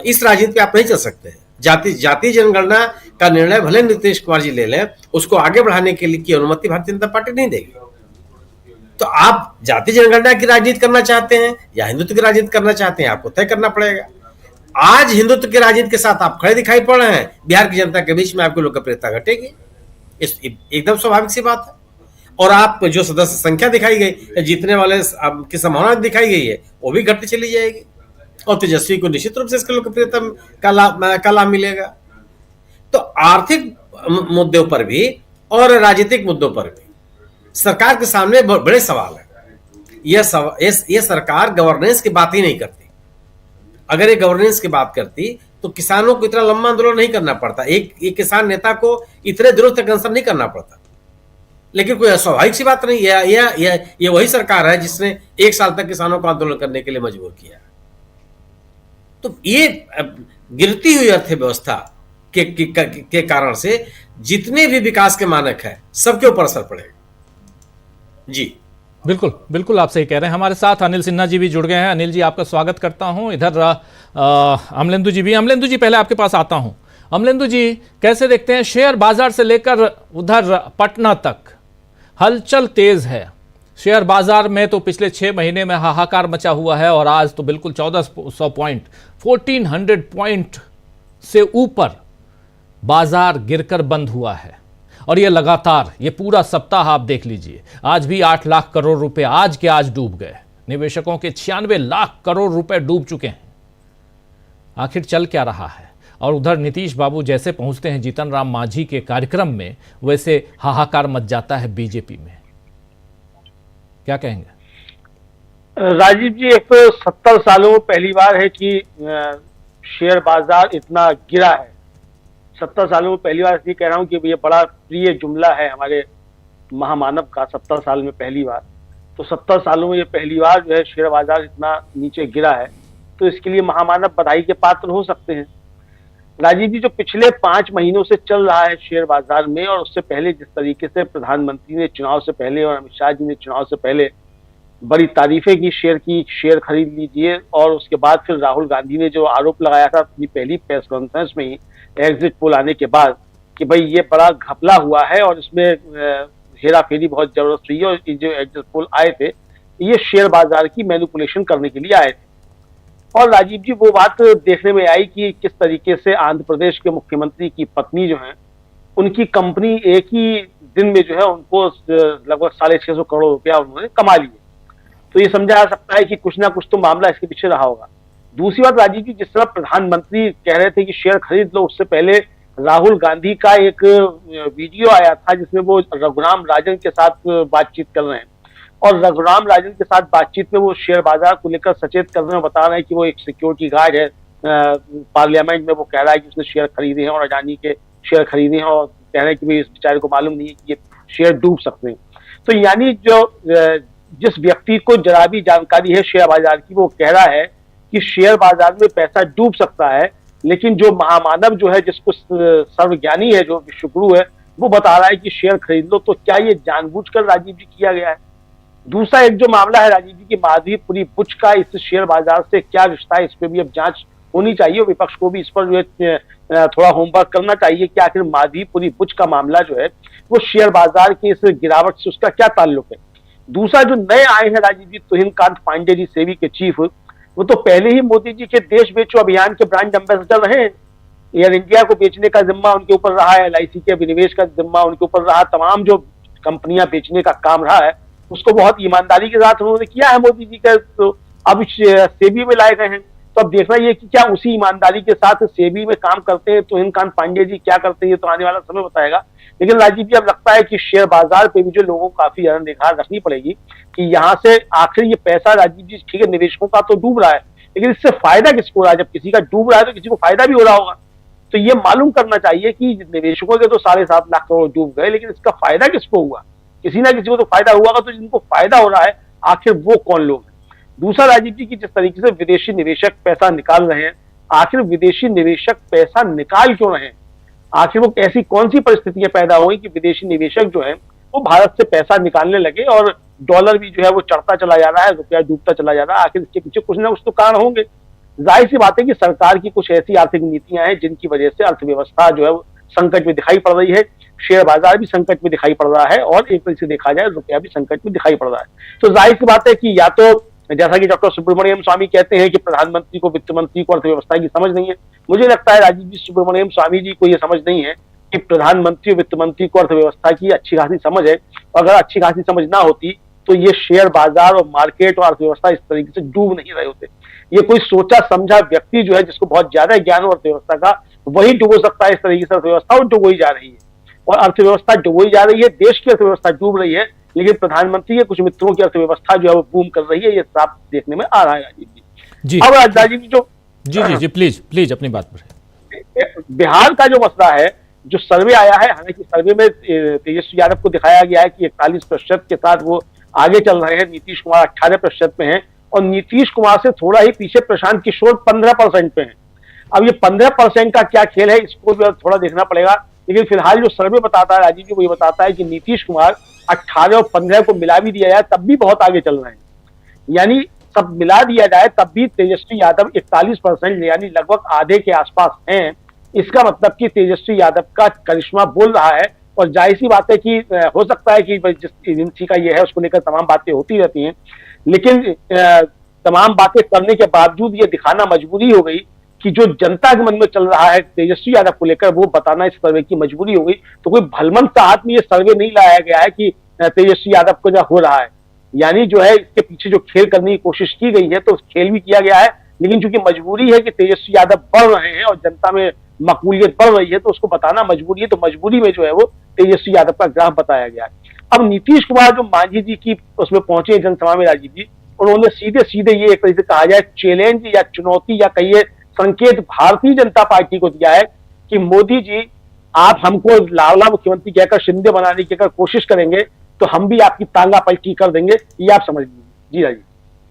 इस राजनीति पे आप नहीं चल सकते हैं। जातीय जनगणना का निर्णय भले नीतीश कुमार जी ले लें, उसको आगे बढ़ाने के लिए की अनुमति भारतीय जनता पार्टी नहीं देगी। तो आप जातीय जनगणना की राजनीति करना चाहते हैं या हिंदुत्व की राजनीति करना चाहते हैं, आपको तय करना पड़ेगा। आज हिंदुत्व की राजनीति के साथ आप खड़े दिखाई पड़ रहे हैं, बिहार की जनता के बीच में आपकी लोकप्रियता घटेगी, इस एकदम स्वाभाविक सी बात है। और आप जो सदस्य संख्या दिखाई गई, जीतने वाले की संभावना दिखाई गई है, वो भी घटती चली जाएगी और तेजस्वी को निश्चित रूप से इसकी लोकप्रियता का लाभ मिलेगा। तो आर्थिक मुद्दों पर भी और राजनीतिक मुद्दों पर भी सरकार के सामने बड़े सवाल है। यह सरकार गवर्नेंस की बात ही नहीं करती। अगर ये गवर्नेंस की बात करती तो किसानों को इतना लंबा आंदोलन नहीं करना पड़ता, एक किसान नेता को इतने दिनों तक अनशन नहीं करना पड़ता। लेकिन कोई स्वाभाविक सी बात नहीं, ये वही सरकार है जिसने 1 साल तक किसानों को आंदोलन करने के लिए मजबूर किया। तो ये गिरती हुई अर्थव्यवस्था के कारण से जितने भी विकास के मानक है सबके ऊपर असर पड़ेगा। जी बिल्कुल बिल्कुल, आप सही कह रहे हैं। हमारे साथ अनिल सिन्हा जी भी जुड़ गए हैं। अनिल जी, आपका स्वागत करता हूं। इधर अमलेंदु जी भी। अमलेंदु जी, पहले आपके पास आता हूं। अमलेंदु जी, कैसे देखते हैं शेयर बाजार से लेकर उधर पटना तक हलचल तेज है। शेयर बाजार में तो पिछले 6 महीने में हाहाकार मचा हुआ है और आज तो बिल्कुल 1400 पॉइंट 1400 पॉइंट से ऊपर बाजार गिरकर बंद हुआ है। और ये लगातार, ये पूरा सप्ताह आप देख लीजिए, आज भी 8 लाख करोड़ रुपए आज के आज डूब गए। निवेशकों के 96 लाख करोड़ रुपए डूब चुके हैं। आखिर चल क्या रहा है? और उधर नीतीश बाबू जैसे पहुंचते हैं जीतन राम मांझी के कार्यक्रम में, वैसे हाहाकार मच जाता है बीजेपी में। क्या कहेंगे? राजीव जी, एक तो 70 सालों में पहली बार है कि शेयर बाजार इतना गिरा है। 70 सालों में पहली बार इसलिए कह रहा हूं कि ये बड़ा प्रिय जुमला है हमारे महामानव का, 70 साल में पहली बार। तो 70 सालों में ये पहली बार जो है शेयर बाजार इतना नीचे गिरा है, तो इसके लिए महामानव बधाई के पात्र हो सकते हैं। राजीव जी, जो पिछले 5 महीनों से चल रहा है शेयर बाजार में, और उससे पहले जिस तरीके से प्रधानमंत्री ने चुनाव से पहले और अमित शाह जी ने चुनाव से पहले बड़ी तारीफें की शेयर की, शेयर खरीद लीजिए, और उसके बाद फिर राहुल गांधी ने जो आरोप लगाया था अपनी पहली प्रेस कॉन्फ्रेंस में ही एग्जिट पोल आने के बाद कि भाई ये बड़ा घपला हुआ है और इसमें हेरा फेरी बहुत जबरदस्त हुई है, और जो एग्जिट पोल आए थे ये शेयर बाजार की मैनिपुलेशन करने के लिए आए थे। और राजीव जी, वो बात देखने में आई कि किस तरीके से आंध्र प्रदेश के मुख्यमंत्री की पत्नी जो है, उनकी कंपनी एक ही दिन में जो है उनको लगभग 650 करोड़ रुपया उन्होंने कमा लिए। तो ये समझा जा सकता है कि कुछ ना कुछ तो मामला इसके पीछे रहा होगा। दूसरी बात राजीव जी, जिस तरह प्रधानमंत्री कह रहे थे कि शेयर खरीद लो, उससे पहले राहुल गांधी का एक वीडियो आया था जिसमें वो रघुराम राजन के साथ बातचीत कर रहे हैं, और रघुराम राजन के साथ बातचीत में वो शेयर बाजार को लेकर सचेत कर रहे हैं, बता रहे हैं कि वो एक सिक्योरिटी गार्ड है पार्लियामेंट में, वो कह रहा है कि उसने शेयर खरीदे हैं और अडानी के शेयर खरीदे हैं, और कह रहे हैं कि भाई इस बेचारे को मालूम नहीं है कि ये शेयर डूब सकते हैं। तो यानी जो जिस व्यक्ति को जरा भी जानकारी है शेयर बाजार की, वो कह रहा है कि शेयर बाजार में पैसा डूब सकता है, लेकिन जो महामानव जो है, जिसको सर्वज्ञानी है, जो विश्वगुरु है, वो बता रहा है कि शेयर खरीद लो। तो क्या ये जानबूझकर राजीव जी किया गया है? दूसरा एक जो मामला है राजीव जी की माधवीपुरी बुच का इस शेयर बाजार से क्या रिश्ता है, इस पर भी अब जांच होनी चाहिए। विपक्ष को भी इस पर जो है थोड़ा होमवर्क करना चाहिए कि आखिर माधवीपुरी बुच का मामला जो है वो शेयर बाजार की इस गिरावट से उसका क्या ताल्लुक है। दूसरा जो नए आए हैं राजीव जी, तुहिनकांत पांडे जी, सेबी के चीफ, वो तो पहले ही मोदी जी के देश बेचो अभियान के ब्रांड एम्बेसडर रहे हैं। एयर इंडिया को बेचने का जिम्मा उनके ऊपर रहा है, LIC के विनिवेश का जिम्मा उनके ऊपर रहा, तमाम जो कंपनियां बेचने का काम रहा है उसको बहुत ईमानदारी के साथ उन्होंने किया है मोदी जी का। तो अब सेबी में लाए गए हैं, तो अब देखना ये कि क्या उसी ईमानदारी के साथ सेबी में काम करते हैं तुहिनकांत पांडे जी, क्या करते हैं ये तो आने वाला समय बताएगा। लेकिन राजीव जी, अब लगता है कि शेयर बाजार पे भी जो लोगों को काफी निगाह रखनी पड़ेगी कि यहाँ से आखिर ये पैसा राजीव जी, ठीक है निवेशकों का तो डूब रहा है, लेकिन इससे फायदा किसको हो रहा है? जब किसी का डूब रहा है तो किसी को फायदा भी हो रहा होगा। तो ये मालूम करना चाहिए कि निवेशकों के तो 7.5 लाख करोड़ डूब गए, लेकिन इसका फायदा किसको हुआ? किसी ना किसी को तो फायदा हुआ। तो जिनको फायदा हो रहा है आखिर वो कौन लोग हैं? दूसरा राजीव जी की जिस तरीके से विदेशी निवेशक पैसा निकाल रहे हैं, आखिर विदेशी निवेशक पैसा निकाल क्यों रहे हैं? आखिर वो ऐसी कौन सी परिस्थितियां पैदा हुई कि विदेशी निवेशक जो है वो भारत से पैसा निकालने लगे, और डॉलर भी जो है वो चढ़ता चला जा रहा है, रुपया डूबता चला जा रहा है। आखिर इसके पीछे कुछ ना कुछ तो कारण होंगे। जाहिर सी बात है कि सरकार की कुछ ऐसी आर्थिक नीतियां हैं जिनकी वजह से अर्थव्यवस्था जो है वो संकट में दिखाई पड़ रही है, शेयर बाजार भी संकट में दिखाई पड़ रहा है और एक तरह से देखा जाए रुपया भी संकट में दिखाई पड़ रहा है। तो जाहिर सी बात है कि या तो जैसा कि डॉक्टर सुब्रमण्यम स्वामी कहते हैं कि प्रधानमंत्री को, वित्त मंत्री को अर्थव्यवस्था की समझ नहीं है, मुझे लगता है राजीव जी सुब्रमण्यम स्वामी जी को यह समझ नहीं है कि प्रधानमंत्री, वित्त मंत्री को अर्थव्यवस्था की अच्छी खासी समझ है। अगर अच्छी खासी समझ ना होती तो ये शेयर बाजार और मार्केट और अर्थव्यवस्था इस तरीके से डूब नहीं रहे होते। ये कोई सोचा समझा व्यक्ति जो है, जिसको बहुत ज्यादा ज्ञान हो अर्थव्यवस्था का, वही डुबो सकता है इस तरीके से अर्थव्यवस्था, और डुबोई जा रही है और अर्थव्यवस्था डुबोई जा रही है, देश की अर्थव्यवस्था डूब रही है, लेकिन प्रधानमंत्री के कुछ मित्रों की अर्थव्यवस्था जो है वो बूम कर रही है। ये साफ देखने में आ रहा है राजीव जी। अब राजीव जी जो जी प्लीज प्लीज अपनी बात पर। बिहार का जो मसला है, जो सर्वे आया है, हालांकि सर्वे में तेजस्वी यादव को दिखाया गया है कि 41% के साथ वो आगे चल रहे हैं, नीतीश कुमार 18% पे हैं और नीतीश कुमार से थोड़ा ही पीछे प्रशांत किशोर 15% पे हैं। अब ये 15% का क्या खेल है, इसको भी थोड़ा देखना पड़ेगा, लेकिन फिलहाल जो सर्वे बताता है राजीव जी, वो ये बताता है कि नीतीश कुमार 18 और 15 को मिला भी दिया जाए तब भी बहुत आगे चल रहे हैं। यानी सब मिला दिया जाए तब भी तेजस्वी यादव 41% यानी लगभग आधे के आसपास हैं। इसका मतलब कि तेजस्वी यादव का करिश्मा बोल रहा है और जाहिर सी बात है कि हो सकता है कि जिस एजेंसी का ये है उसको लेकर तमाम बातें होती रहती हैं, लेकिन तमाम बातें करने के बावजूद ये दिखाना मजबूरी हो गई कि जो जनता के मन में चल रहा है तेजस्वी यादव को लेकर, वो बताना इस सर्वे की मजबूरी हो गई। तो कोई भलमन का हाथ में ये सर्वे नहीं लाया गया है कि तेजस्वी यादव को जो हो रहा है, यानी जो है इसके पीछे जो खेल करने की कोशिश की गई है तो खेल भी किया गया है, लेकिन चूंकि मजबूरी है कि तेजस्वी यादव बढ़ रहे हैं और जनता में मकबूलियत बढ़ रही है तो उसको बताना मजबूरी है, तो मजबूरी में जो है वो तेजस्वी यादव का ग्राफ बताया गया है। अब नीतीश कुमार जो मांझी जी की उसमें पहुंचे जनसभा में राजीव जी, उन्होंने सीधे सीधे ये एक तरह से कहा जाए चैलेंज या चुनौती या कहिए संकेत भारतीय जनता पार्टी को दिया है कि मोदी जी आप हमको लावला मुख्यमंत्री कहकर शिंदे बनाने की अगर कोशिश करेंगे तो हम भी आपकी टांगा पलटी कर देंगे, ये आप समझ लीजिए। जी राजीव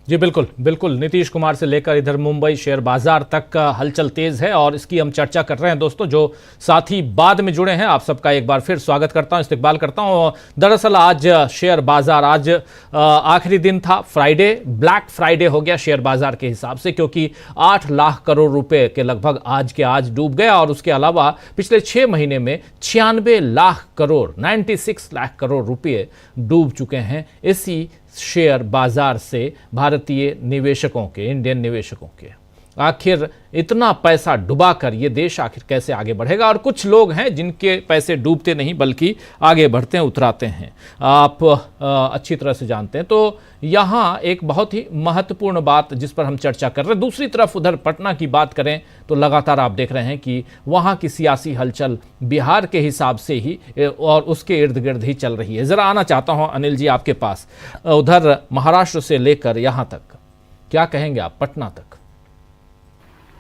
जी बिल्कुल बिल्कुल। नीतीश कुमार से लेकर इधर मुंबई शेयर बाजार तक का हलचल तेज है और इसकी हम चर्चा कर रहे हैं। दोस्तों जो साथी बाद में जुड़े हैं, आप सबका एक बार फिर स्वागत करता हूं, इस्तकबाल करता हूं। दरअसल आज शेयर बाजार, आज आखिरी दिन था, फ्राइडे, ब्लैक फ्राइडे हो गया शेयर बाजार के हिसाब से, क्योंकि 8 लाख करोड़ रुपए के लगभग आज के आज डूब गया और उसके अलावा पिछले 6 महीने में 96 लाख करोड़ 96 लाख करोड़ रुपये डूब चुके हैं इसी शेयर बाजार से भारतीय निवेशकों के, इंडियन निवेशकों के। आखिर इतना पैसा डुबाकर ये देश आखिर कैसे आगे बढ़ेगा? और कुछ लोग हैं जिनके पैसे डूबते नहीं बल्कि आगे बढ़ते हैं, उतराते हैं, आप अच्छी तरह से जानते हैं। तो यहाँ एक बहुत ही महत्वपूर्ण बात जिस पर हम चर्चा कर रहे हैं। दूसरी तरफ उधर पटना की बात करें तो लगातार आप देख रहे हैं कि वहाँ की सियासी हलचल बिहार के हिसाब से ही और उसके इर्द गिर्द ही चल रही है। ज़रा आना चाहता हूँ अनिल जी आपके पास, उधर महाराष्ट्र से लेकर यहाँ तक क्या कहेंगे आप, पटना तक?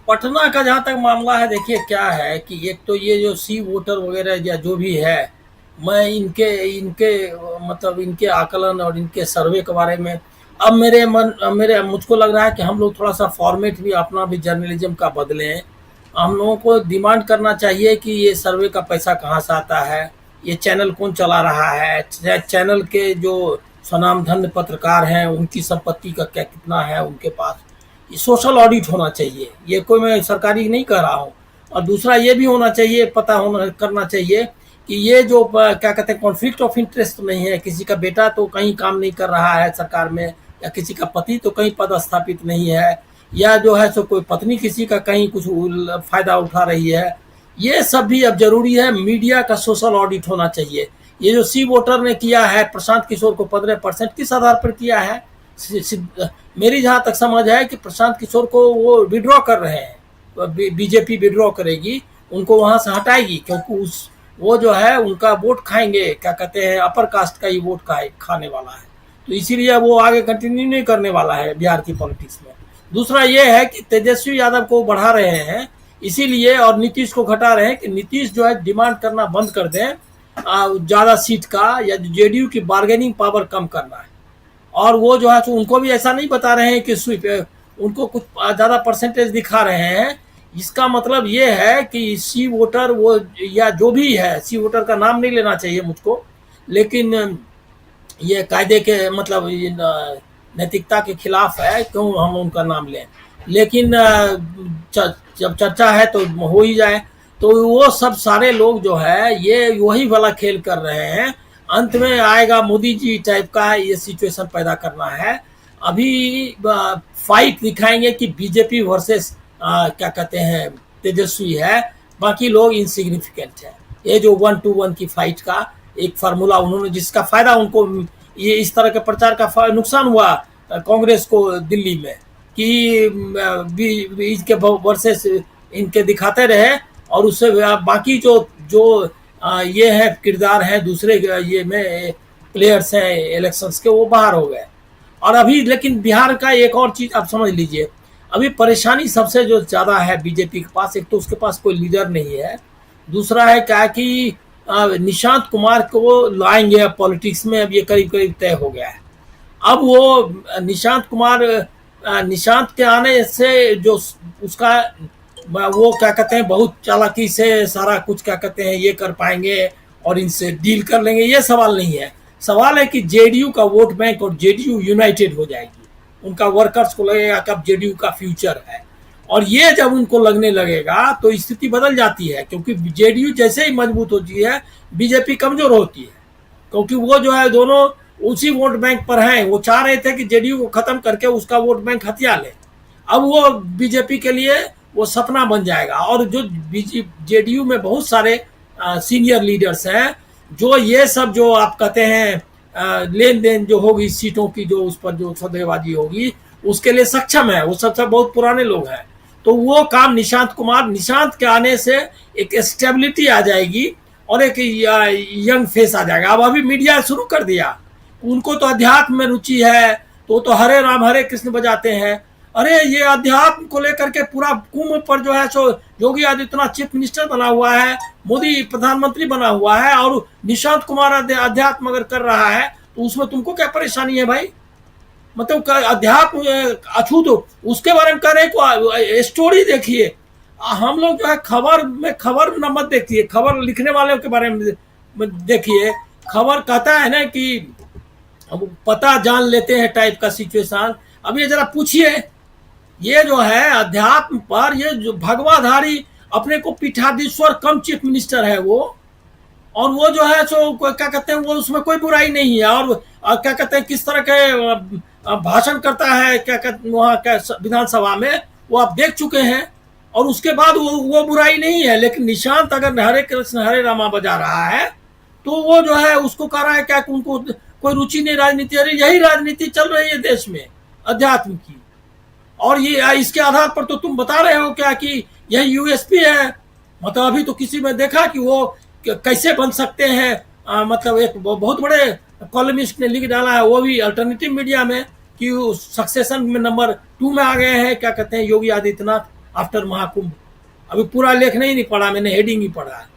पटना का जहाँ तक मामला है, देखिए क्या है कि एक तो ये जो सी वोटर वगैरह या जो भी है, मैं इनके मतलब इनके आकलन और इनके सर्वे के बारे में अब मुझको लग रहा है कि हम लोग थोड़ा सा फॉर्मेट भी अपना भी जर्नलिज्म का बदलें। हम लोगों को डिमांड करना चाहिए कि ये सर्वे का पैसा कहाँ से आता है, ये चैनल कौन चला रहा है, चैनल के जो स्वनामधन्य पत्रकार हैं उनकी संपत्ति का क्या कितना है उनके पास, सोशल ऑडिट होना चाहिए। ये कोई मैं सरकारी नहीं कह रहा हूँ। और दूसरा ये भी होना चाहिए, करना चाहिए कि ये जो क्या कहते हैं कॉन्फ्लिक्ट ऑफ इंटरेस्ट तो नहीं है, किसी का बेटा तो कहीं काम नहीं कर रहा है सरकार में, या किसी का पति तो कहीं पद स्थापित नहीं है, या जो है सो कोई पत्नी किसी का कहीं कुछ फायदा उठा रही है, ये सब भी अब जरूरी है। मीडिया का सोशल ऑडिट होना चाहिए। ये जो सी वोटर ने किया है प्रशांत किशोर को 15% किस आधार पर किया है? मेरी जहां तक समझ है कि प्रशांत किशोर को वो विड्रॉ कर रहे हैं, बीजेपी विड्रॉ करेगी, उनको वहां से हटाएगी, क्योंकि वो जो है उनका वोट खाएंगे, क्या कहते हैं अपर कास्ट का ही वोट खाने वाला है, तो इसीलिए वो आगे कंटिन्यू नहीं करने वाला है बिहार की पॉलिटिक्स में। दूसरा ये है कि तेजस्वी यादव को बढ़ा रहे हैं इसीलिए, और नीतीश को घटा रहे हैं कि नीतीश जो है डिमांड करना बंद कर दें ज्यादा सीट का, या जेडीयू की बार्गेनिंग पावर कम करना है। और वो जो है तो उनको भी ऐसा नहीं बता रहे हैं कि स्वीप, उनको कुछ ज्यादा परसेंटेज दिखा रहे हैं। इसका मतलब ये है कि सी वोटर वो या जो भी है, सी वोटर का नाम नहीं लेना चाहिए मुझको, लेकिन ये कायदे के मतलब नैतिकता के खिलाफ है, क्यों हम उनका नाम लें। लेकिन जब चर्चा है तो हो ही जाए। तो वो सब सारे लोग जो है ये वही वाला खेल कर रहे हैं। अंत में आएगा मोदी जी टाइप का ये सिचुएशन पैदा करना है। अभी फाइट दिखाएंगे कि बीजेपी वर्सेस क्या कहते हैं तेजस्वी है, बाकी लोग इनसिग्निफिकेंट है। ये जो 1-to-1 की फाइट का एक फार्मूला उन्होंने, जिसका फायदा उनको ये इस तरह के प्रचार का नुकसान हुआ कांग्रेस को दिल्ली में कि इनके वर्सेस इनके दिखाते रहे और उससे बाकी जो जो ये है किरदार है दूसरे ये में प्लेयर्स हैं इलेक्शंस के, वो बाहर हो गए। और अभी लेकिन बिहार का एक और चीज आप समझ लीजिए, अभी परेशानी सबसे जो ज्यादा है बीजेपी के पास, एक तो उसके पास कोई लीडर नहीं है, दूसरा है क्या कि निशांत कुमार को लाएंगे पॉलिटिक्स में, अब ये करीब करीब तय हो गया है। अब वो निशांत के आने से जो उसका वो क्या कहते हैं बहुत चालाकी से सारा कुछ क्या कहते हैं ये कर पाएंगे और इनसे डील कर लेंगे, ये सवाल नहीं है। सवाल है कि जेडीयू का वोट बैंक और जेडीयू यूनाइटेड हो जाएगी, उनका वर्कर्स को लगेगा कि अब जेडीयू का फ्यूचर है। और ये जब उनको लगने लगेगा तो स्थिति बदल जाती है, क्योंकि जेडीयू जैसे ही मजबूत होती है बीजेपी कमजोर होती है, क्योंकि वो जो है दोनों उसी वोट बैंक पर हैं। वो चाह रहे थे कि जेडीयू को खत्म करके उसका वोट बैंक हथिया ले, अब वो बीजेपी के लिए वो सपना बन जाएगा। और जो जेडीयू में बहुत सारे सीनियर लीडर्स हैं, जो ये सब जो आप कहते हैं लेन देन जो होगी सीटों की, जो उस पर जो सौदेबाजी होगी उसके लिए सक्षम है, वो सब बहुत पुराने लोग हैं। तो वो काम निशांत के आने से एक स्टेबिलिटी आ जाएगी और एक यंग फेस आ जाएगा। अब अभी मीडिया शुरू कर दिया, उनको तो अध्यात्म में रुचि है, तो हरे राम हरे कृष्ण बजाते हैं। अरे ये अध्यात्म को लेकर के पूरा कुंभ पर जो है सो योगी आदित्यनाथ चीफ मिनिस्टर बना हुआ है, मोदी प्रधानमंत्री बना हुआ है, और निशांत कुमार अध्यात्म अगर कर रहा है तो उसमें तुमको क्या परेशानी है भाई? मतलब अध्यात्म अछूत उसके बारे में कह रहे को स्टोरी देखिए। हम लोग जो है खबर न मत देखिए, खबर लिखने वाले के बारे में देखिए। खबर कहता है ना कि हम पता जान लेते हैं टाइप का सिचुएशन। अब ये जरा पूछिए, ये जो है अध्यात्म पर ये जो भगवाधारी अपने को पीठाधीश्वर कम चीफ मिनिस्टर है वो, और वो जो है सो क्या कहते हैं वो उसमें कोई बुराई नहीं है। और क्या कहते हैं किस तरह के भाषण करता है क्या कहते वहाँ क्या विधानसभा में, वो आप देख चुके हैं। और उसके बाद वो बुराई नहीं है। लेकिन निशांत अगर हरे कृष्ण हरे रामा बजा रहा है तो वो जो है उसको कह रहा है क्या कि उनको कोई रुचि नहीं राजनीति। अरे यही राजनीति चल रही है देश में अध्यात्म की, और ये इसके आधार पर तो तुम बता रहे हो क्या कि यही यूएसपी है। मतलब अभी तो किसी में देखा कि वो कैसे बन सकते हैं। मतलब एक बहुत बड़े कॉलमिस्ट ने लिख डाला है, वो भी अल्टरनेटिव मीडिया में, कि सक्सेशन में नंबर 2 में आ गए हैं क्या कहते हैं योगी आदित्यनाथ आफ्टर महाकुंभ। अभी पूरा लेख नहीं पढ़ा मैंने, हेडिंग ही पढ़ा है।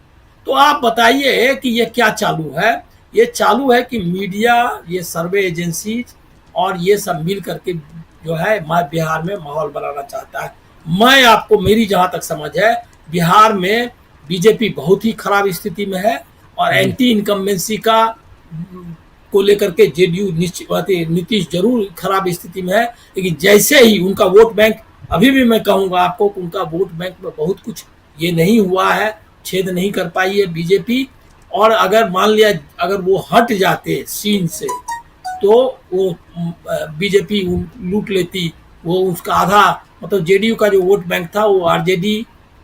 तो आप बताइए कि ये क्या चालू है? ये चालू है कि मीडिया, ये सर्वे एजेंसीज और ये सब मिल करके जो है बिहार में माहौल बनाना चाहता है। मैं आपको, मेरी जहां तक समझ है, बिहार में बीजेपी बहुत ही खराब स्थिति में है और एंटी इनकम्बेंसी को लेकर के जेडीयू नीतीश जरूर खराब स्थिति में है। लेकिन जैसे ही उनका वोट बैंक, अभी भी मैं कहूंगा आपको कि उनका वोट बैंक में बहुत कुछ ये नहीं हुआ है, छेद नहीं कर पाई है बीजेपी। और अगर मान लिया अगर वो हट जाते सीन से तो वो बीजेपी लूट लेती, वो उसका आधा मतलब जेडीयू का जो वोट बैंक था वो आरजेडी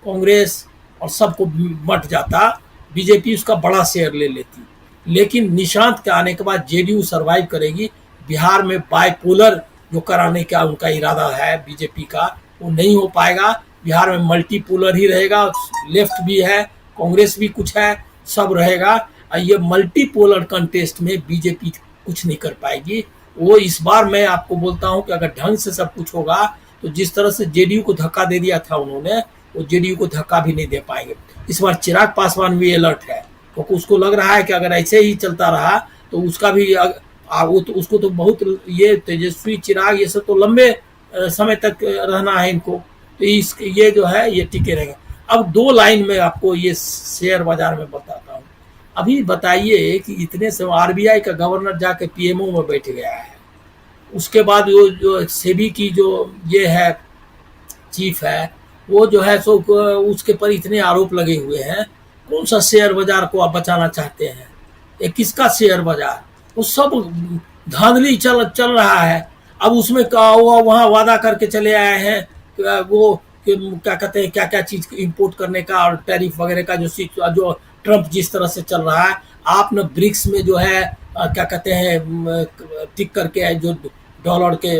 कांग्रेस और सबको बंट जाता, बीजेपी उसका बड़ा शेयर ले लेती। लेकिन निशांत के आने के बाद जेडीयू सरवाइव करेगी। बिहार में बाइपोलर जो कराने का उनका इरादा है बीजेपी का, वो नहीं हो पाएगा। बिहार में मल्टीपोलर ही रहेगा, लेफ्ट भी है, कांग्रेस भी कुछ है, सब रहेगा। ये मल्टीपोलर कंटेस्ट में बीजेपी कुछ नहीं कर पाएगी। वो इस बार मैं आपको बोलता हूं कि अगर ढंग से सब कुछ होगा तो जिस तरह से जेडीयू को धक्का दे दिया था उन्होंने, वो जेडीयू को धक्का भी नहीं दे पाएंगे। इस बार चिराग पासवान भी अलर्ट है, क्योंकि उसको लग रहा है कि अगर ऐसे ही चलता रहा तो उसका भी उसको तो बहुत ये तेजस्वी चिराग ये सब तो लंबे समय तक रहना है इनको, तो ये जो है ये टिके रहेगा। अब 2 लाइन में आपको ये शेयर बाजार में बताता हूँ। अभी बताइए कि इतने से आरबीआई का गवर्नर जाके पीएमओ में बैठ गया है, उसके बाद जो सेबी की जो ये है चीफ है, वो जो है सो उसके पर इतने आरोप लगे हुए हैं। कौन सा शेयर बाजार को आप बचाना चाहते हैं? ये किसका शेयर बाजार? वो सब धांधली चल रहा है। अब उसमें वो वहाँ वादा करके चले आए हैं वो क्या कहते हैं, क्या क्या चीज इंपोर्ट करने का और टैरिफ वगैरह का जो ट्रम्प जिस तरह से चल रहा है। आपने ब्रिक्स में जो है क्या कहते हैं टिक करके जो डॉलर के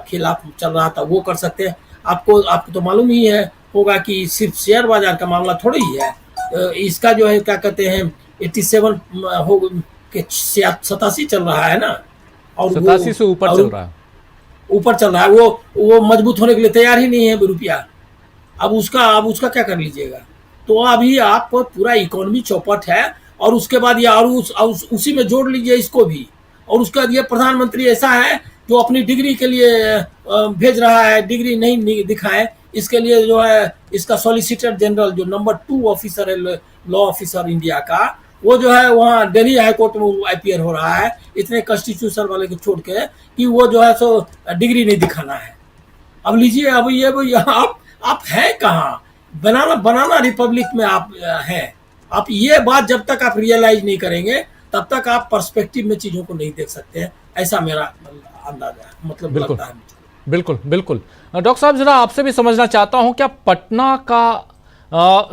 खिलाफ चल रहा था वो कर सकते हैं। आपको तो मालूम ही है होगा कि सिर्फ शेयर बाजार का मामला थोड़ी ही है। इसका जो है क्या कहते हैं 87 हो के 87 चल रहा है ना, और 87 से ऊपर चल रहा है, ऊपर चल रहा है। वो मजबूत होने के लिए तैयार ही नहीं है रुपया। अब उसका क्या कर लीजिएगा? तो अभी आप पूरा इकोनॉमी चौपट है, और उसके बाद ये और उसी में जोड़ लीजिए इसको भी। और उसके बाद ये प्रधानमंत्री ऐसा है जो अपनी डिग्री के लिए भेज रहा है, डिग्री नहीं दिखाए इसके लिए जो है इसका सॉलिसिटर जनरल जो नंबर 2 ऑफिसर है लॉ ऑफिसर इंडिया का, वो जो है वहाँ दिल्ली हाई कोर्ट में अपियर हो रहा है इतने कॉन्स्टिट्यूशन वाले को छोड़ के कि वो जो है सो डिग्री नहीं दिखाना है। अब लीजिए, अब ये आप हैं कहाँ? बनाना रिपब्लिक में आप हैं। आप ये बात जब तक आप रियलाइज नहीं करेंगे तब तक आप पर्सपेक्टिव में चीजों को नहीं देख सकते हैं। ऐसा मेरा अंदाजा है, मतलब लगता है मुझे। बिल्कुल बिल्कुल। डॉक्टर साहब, जरा आपसे भी समझना चाहता हूं, क्या पटना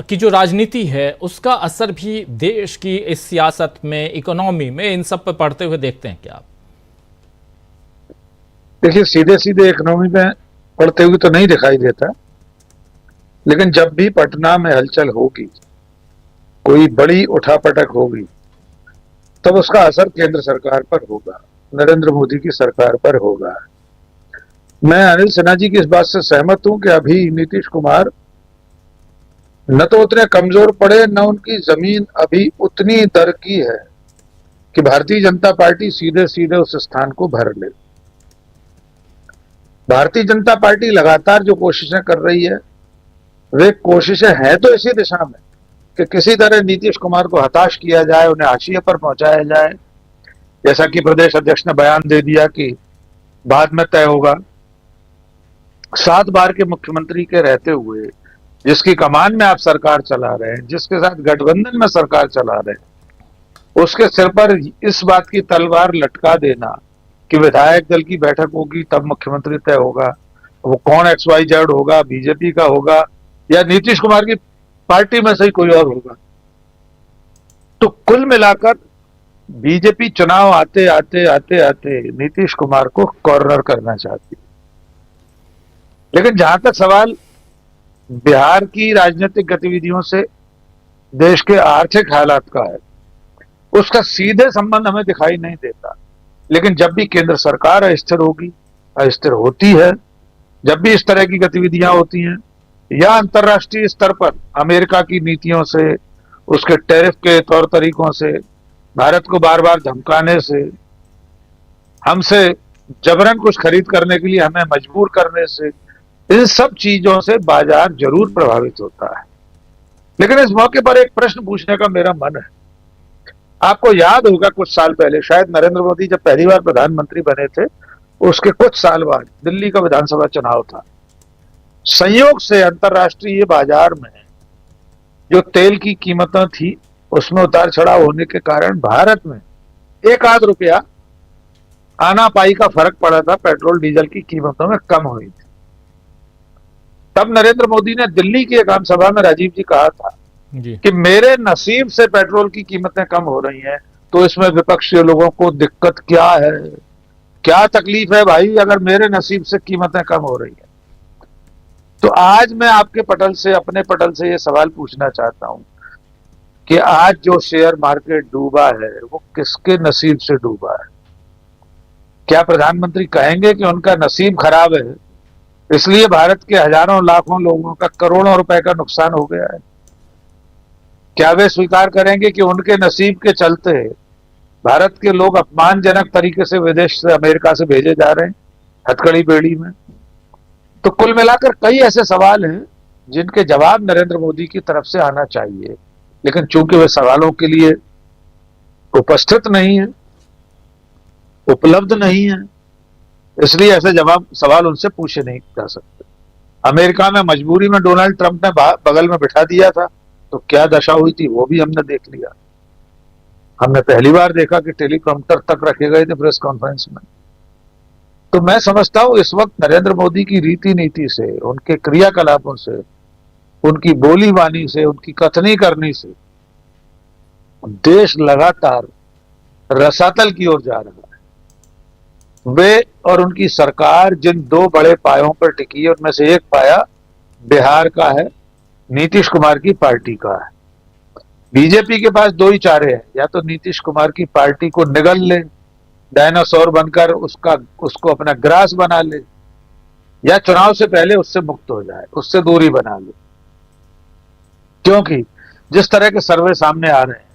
की जो राजनीति है उसका असर भी देश की इस सियासत में, इकोनॉमी में, इन सब पर पड़ते हुए देखते हैं क्या आप? देखिए, सीधे सीधे इकोनॉमी में पड़ते हुए तो नहीं दिखाई देता, लेकिन जब भी पटना में हलचल होगी, कोई बड़ी उठापटक होगी, तब उसका असर केंद्र सरकार पर होगा, नरेंद्र मोदी की सरकार पर होगा। मैं अनिल सिन्हा जी की इस बात से सहमत हूं कि अभी नीतीश कुमार न तो उतने कमजोर पड़े, न उनकी जमीन अभी उतनी दर की है कि भारतीय जनता पार्टी सीधे सीधे उस स्थान को भर ले। भारतीय जनता पार्टी लगातार जो कोशिशें कर रही है, वे कोशिशें हैं तो इसी दिशा में कि किसी तरह नीतीश कुमार को हताश किया जाए, उन्हें हाशिए पर पहुंचाया जाए। जैसा कि प्रदेश अध्यक्ष ने बयान दे दिया कि बाद में तय होगा। 7 बार के मुख्यमंत्री के रहते हुए, जिसकी कमान में आप सरकार चला रहे हैं, जिसके साथ गठबंधन में सरकार चला रहे हैं, उसके सिर पर इस बात की तलवार लटका देना कि विधायक दल की बैठक होगी तब मुख्यमंत्री तय होगा, वो कौन XYZ होगा, बीजेपी का होगा या नीतीश कुमार की पार्टी में से ही कोई और होगा। तो कुल मिलाकर बीजेपी चुनाव आते आते आते आते नीतीश कुमार को कॉर्नर करना चाहती है। लेकिन जहां तक सवाल बिहार की राजनीतिक गतिविधियों से देश के आर्थिक हालात का है, उसका सीधे संबंध हमें दिखाई नहीं देता। लेकिन जब भी केंद्र सरकार अस्थिर होगी, अस्थिर होती है, जब भी इस तरह की गतिविधियां होती हैं, या अंतर्राष्ट्रीय स्तर पर अमेरिका की नीतियों से, उसके टैरिफ के तौर तरीकों से, भारत को बार बार धमकाने से, हमसे जबरन कुछ खरीद करने के लिए हमें मजबूर करने से, इन सब चीजों से बाजार जरूर प्रभावित होता है। लेकिन इस मौके पर एक प्रश्न पूछने का मेरा मन है। आपको याद होगा कुछ साल पहले, शायद नरेंद्र मोदी जब पहली बार प्रधानमंत्री बने थे, उसके कुछ साल बाद दिल्ली का विधानसभा चुनाव था। संयोग से अंतर्राष्ट्रीय बाजार में जो तेल की कीमतें थी उसमें उतार चढ़ाव होने के कारण भारत में 1 आध रुपया आना पाई का फर्क पड़ा था, पेट्रोल डीजल की कीमतों में कम हुई थी। तब नरेंद्र मोदी ने दिल्ली की एक आम सभा में राजीव जी कहा था कि मेरे नसीब से पेट्रोल की कीमतें कम हो रही हैं, तो इसमें विपक्षी लोगों को दिक्कत क्या है, क्या तकलीफ है भाई अगर मेरे नसीब से कीमतें कम हो रही हैं। तो आज मैं आपके पटल से, अपने पटल से ये सवाल पूछना चाहता हूं कि आज जो शेयर मार्केट डूबा है वो किसके नसीब से डूबा है? क्या प्रधानमंत्री कहेंगे कि उनका नसीब खराब है, इसलिए भारत के हजारों लाखों लोगों का करोड़ों रुपए का नुकसान हो गया है? क्या वे स्वीकार करेंगे कि उनके नसीब के चलते भारत के लोग अपमानजनक तरीके से विदेश से, अमेरिका से भेजे जा रहे हैं हथकड़ी बेड़ी में? तो कुल मिलाकर कई ऐसे सवाल हैं जिनके जवाब नरेंद्र मोदी की तरफ से आना चाहिए, लेकिन चूंकि वे सवालों के लिए उपस्थित नहीं है, उपलब्ध नहीं है, इसलिए ऐसे सवाल उनसे पूछे नहीं जा सकते। अमेरिका में मजबूरी में डोनाल्ड ट्रंप ने बगल में बिठा दिया था, तो क्या दशा हुई थी वो भी हमने देख लिया। हमने पहली बार देखा कि टेलीप्रॉम्प्टर तक रखे गए थे प्रेस कॉन्फ्रेंस में। तो मैं समझता हूं इस वक्त नरेंद्र मोदी की रीति नीति से, उनके क्रियाकलापों से, उनकी बोली बानी से, उनकी कथनी करनी से देश लगातार रसातल की ओर जा रहा है। वे और उनकी सरकार जिन दो बड़े पायों पर टिकी है, उनमें से एक पाया बिहार का है, नीतीश कुमार की पार्टी का है। बीजेपी के पास दो ही चारे हैं, या तो नीतीश कुमार की पार्टी को निगल ले, डायनासोर बनकर उसको अपना ग्रास बना ले, या चुनाव से पहले उससे मुक्त हो जाए, उससे दूरी बना ले। क्योंकि जिस तरह के सर्वे सामने आ रहे हैं,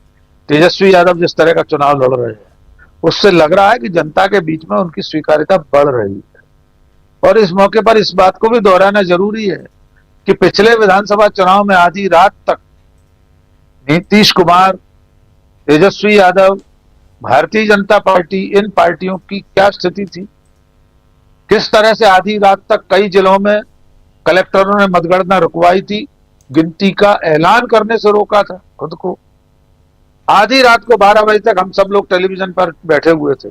तेजस्वी यादव जिस तरह का चुनाव लड़ रहे हैं, उससे लग रहा है कि जनता के बीच में उनकी स्वीकार्यता बढ़ रही है। और इस मौके पर इस बात को भी दोहराना जरूरी है कि पिछले विधानसभा चुनाव में आधी रात तक नीतीश कुमार, तेजस्वी यादव, भारतीय जनता पार्टी, इन पार्टियों की क्या स्थिति थी, किस तरह से आधी रात तक कई जिलों में कलेक्टरों ने मतगणना रुकवाई थी, गिनती का ऐलान करने से रोका था खुद को। आधी रात को 12 बजे तक हम सब लोग टेलीविजन पर बैठे हुए थे।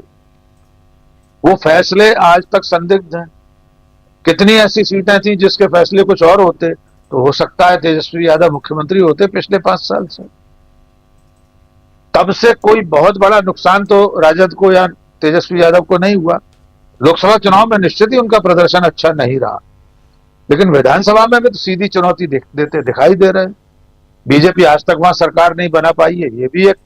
वो फैसले आज तक संदिग्ध हैं। कितनी ऐसी सीटें थी जिसके फैसले कुछ और होते तो हो सकता है तेजस्वी यादव मुख्यमंत्री होते पिछले 5 साल से। तब से कोई बहुत बड़ा नुकसान तो राजद को या तेजस्वी यादव को नहीं हुआ। लोकसभा चुनाव में निश्चित ही उनका प्रदर्शन अच्छा नहीं रहा, लेकिन विधानसभा में भी तो सीधी चुनौती देते दिखाई दे रहे हैं। बीजेपी आज तक वहां सरकार नहीं बना पाई है, ये भी एक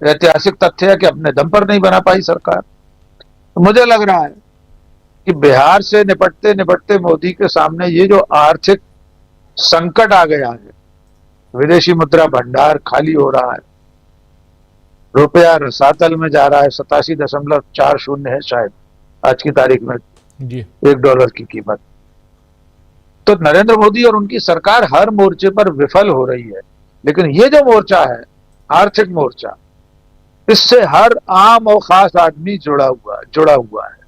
ऐतिहासिक तथ्य है कि अपने दम पर नहीं बना पाई सरकार। तो मुझे लग रहा है कि बिहार से निपटते निपटते मोदी के सामने ये जो आर्थिक संकट आ गया है, विदेशी मुद्रा भंडार खाली हो रहा है, रुपया रसातल में जा रहा है, 87.40 है शायद आज की तारीख में जी $1 की कीमत। तो नरेंद्र मोदी और उनकी सरकार हर मोर्चे पर विफल हो रही है, लेकिन ये जो मोर्चा है, आर्थिक मोर्चा, इससे हर आम और खास आदमी जुड़ा हुआ है।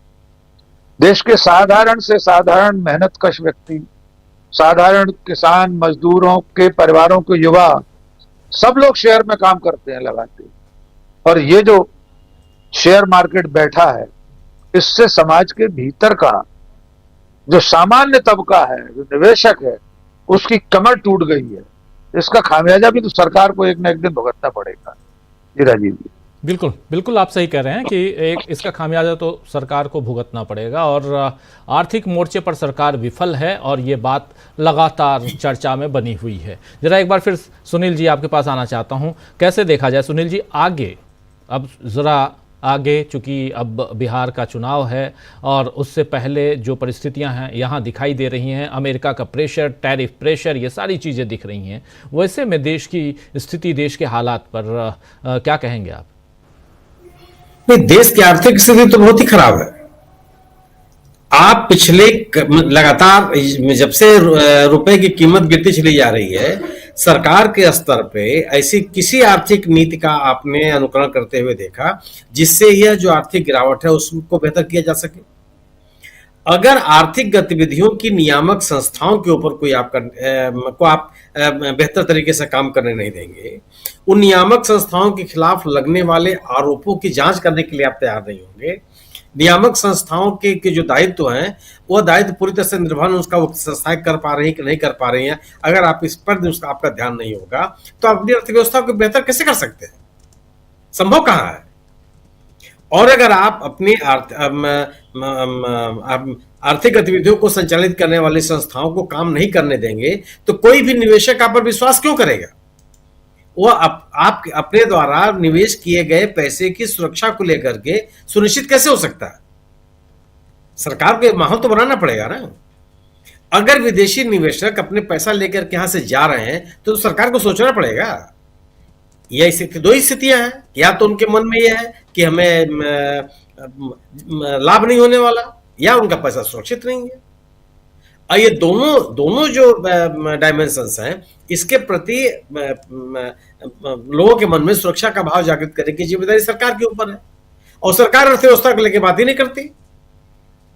देश के साधारण से साधारण मेहनतकश व्यक्ति, साधारण किसान, मजदूरों के परिवारों के युवा, सब लोग शेयर में काम करते हैं लगाते। और ये जो शेयर मार्केट बैठा है, इससे समाज के भीतर का जो सामान्य तबका है, जो निवेशक है, उसकी कमर टूट गई है। इसका खामियाजा भी तो सरकार को एक न एक दिन भुगतना पड़ेगा। जी राजीव जी, बिल्कुल बिल्कुल आप सही कह रहे हैं कि इसका खामियाजा तो सरकार को भुगतना पड़ेगा। और आर्थिक मोर्चे पर सरकार विफल है और ये बात लगातार चर्चा में बनी हुई है। जरा एक बार फिर सुनील जी आपके पास आना चाहता हूँ, कैसे देखा जाए सुनील जी आगे, अब ज़रा आगे, चूँकि अब बिहार का चुनाव है और उससे पहले जो परिस्थितियां हैं यहाँ दिखाई दे रही हैं, अमेरिका का प्रेशर, टैरिफ प्रेशर, ये सारी चीज़ें दिख रही हैं। वैसे में देश की स्थिति, देश के हालात पर क्या कहेंगे आप? नहीं, देश की आर्थिक स्थिति तो बहुत ही खराब है। आप पिछले लगातार जब से रुपए की कीमत गिरती चली जा रही है, सरकार के स्तर पे ऐसी किसी आर्थिक नीति का आपने अनुकरण करते हुए देखा जिससे यह जो आर्थिक गिरावट है उसको बेहतर किया जा सके? अगर आर्थिक गतिविधियों की नियामक संस्थाओं के ऊपर कोई आप बेहतर तरीके से काम करने नहीं देंगे, उन नियामक संस्थाओं के खिलाफ लगने वाले आरोपों की जांच करने के लिए आप तैयार नहीं होंगे, नियामक संस्थाओं के जो दायित्व हैं वो दायित्व पूरी तरह से निर्वहन उसका वो संस्थाएं कर पा रही है कि नहीं कर पा रही हैं, अगर आप इस पर उसका आपका ध्यान नहीं होगा तो आप अपनी अर्थव्यवस्था को बेहतर कैसे कर सकते हैं? संभव कहाँ है? और अगर आप अपनी आर्थिक गतिविधियों को संचालित करने वाली संस्थाओं को काम नहीं करने देंगे तो कोई भी निवेशक आप पर विश्वास क्यों करेगा? वो आप अपने द्वारा निवेश किए गए पैसे की सुरक्षा को लेकर के सुनिश्चित कैसे हो सकता है? सरकार को माहौल तो बनाना पड़ेगा ना। अगर विदेशी निवेशक अपने पैसा लेकर के यहां से जा रहे हैं तो सरकार को सोचना पड़ेगा। यह दो ही स्थितियां हैं, या तो उनके मन में यह है कि हमें लाभ नहीं होने वाला, या उनका पैसा सुरक्षित नहीं है। और ये दोनों जो डायमेंशंस हैं, इसके प्रति लोगों के मन में सुरक्षा का भाव जागृत करने की जिम्मेदारी सरकार के ऊपर है। और सरकार अर्थव्यवस्था को लेकर बात ही नहीं करती,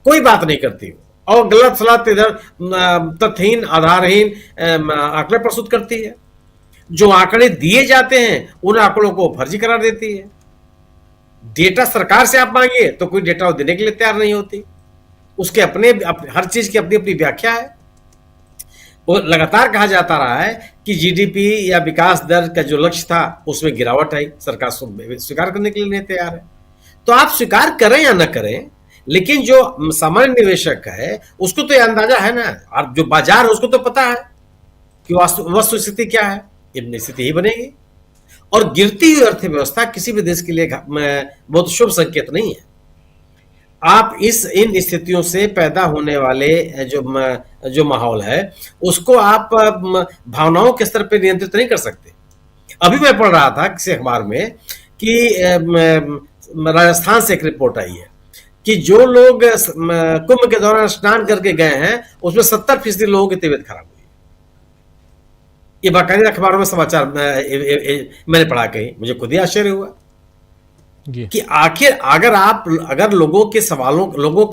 कोई बात नहीं करती। और गलत सलत इधर तथ्यहीन आधारहीन आंकड़े प्रस्तुत करती है। जो आंकड़े दिए जाते हैं उन आंकड़ों को फर्जी करार देती है। डेटा सरकार से आप मांगिए तो कोई डेटा देने के लिए तैयार नहीं होती। उसके हर चीज की अपनी अपनी व्याख्या है। वो लगातार कहा जाता रहा है कि जीडीपी या विकास दर का जो लक्ष्य था उसमें गिरावट आई, सरकार स्वीकार करने के लिए नहीं तैयार है। तो आप स्वीकार करें या न करें, लेकिन जो सामान्य निवेशक है उसको तो यह अंदाजा है ना, और जो बाजार है उसको तो पता है कि वस्तु स्थिति क्या है। ये स्थिति ही बनेगी। और गिरती हुई अर्थव्यवस्था किसी भी देश के लिए बहुत शुभ संकेत नहीं है। आप इन स्थितियों से पैदा होने वाले जो माहौल है उसको आप भावनाओं के स्तर पर नियंत्रित नहीं कर सकते। अभी मैं पढ़ रहा था किसी अखबार में कि राजस्थान से एक रिपोर्ट आई है कि जो लोग कुंभ के दौरान स्नान करके गए हैं उसमें 70% लोगों की तबीयत खराब हुई। ये बाकायदा अखबारों में समाचार मैंने पढ़ा, कहीं मुझे खुद ही आश्चर्य हुआ कि आखिर अगर लोगों के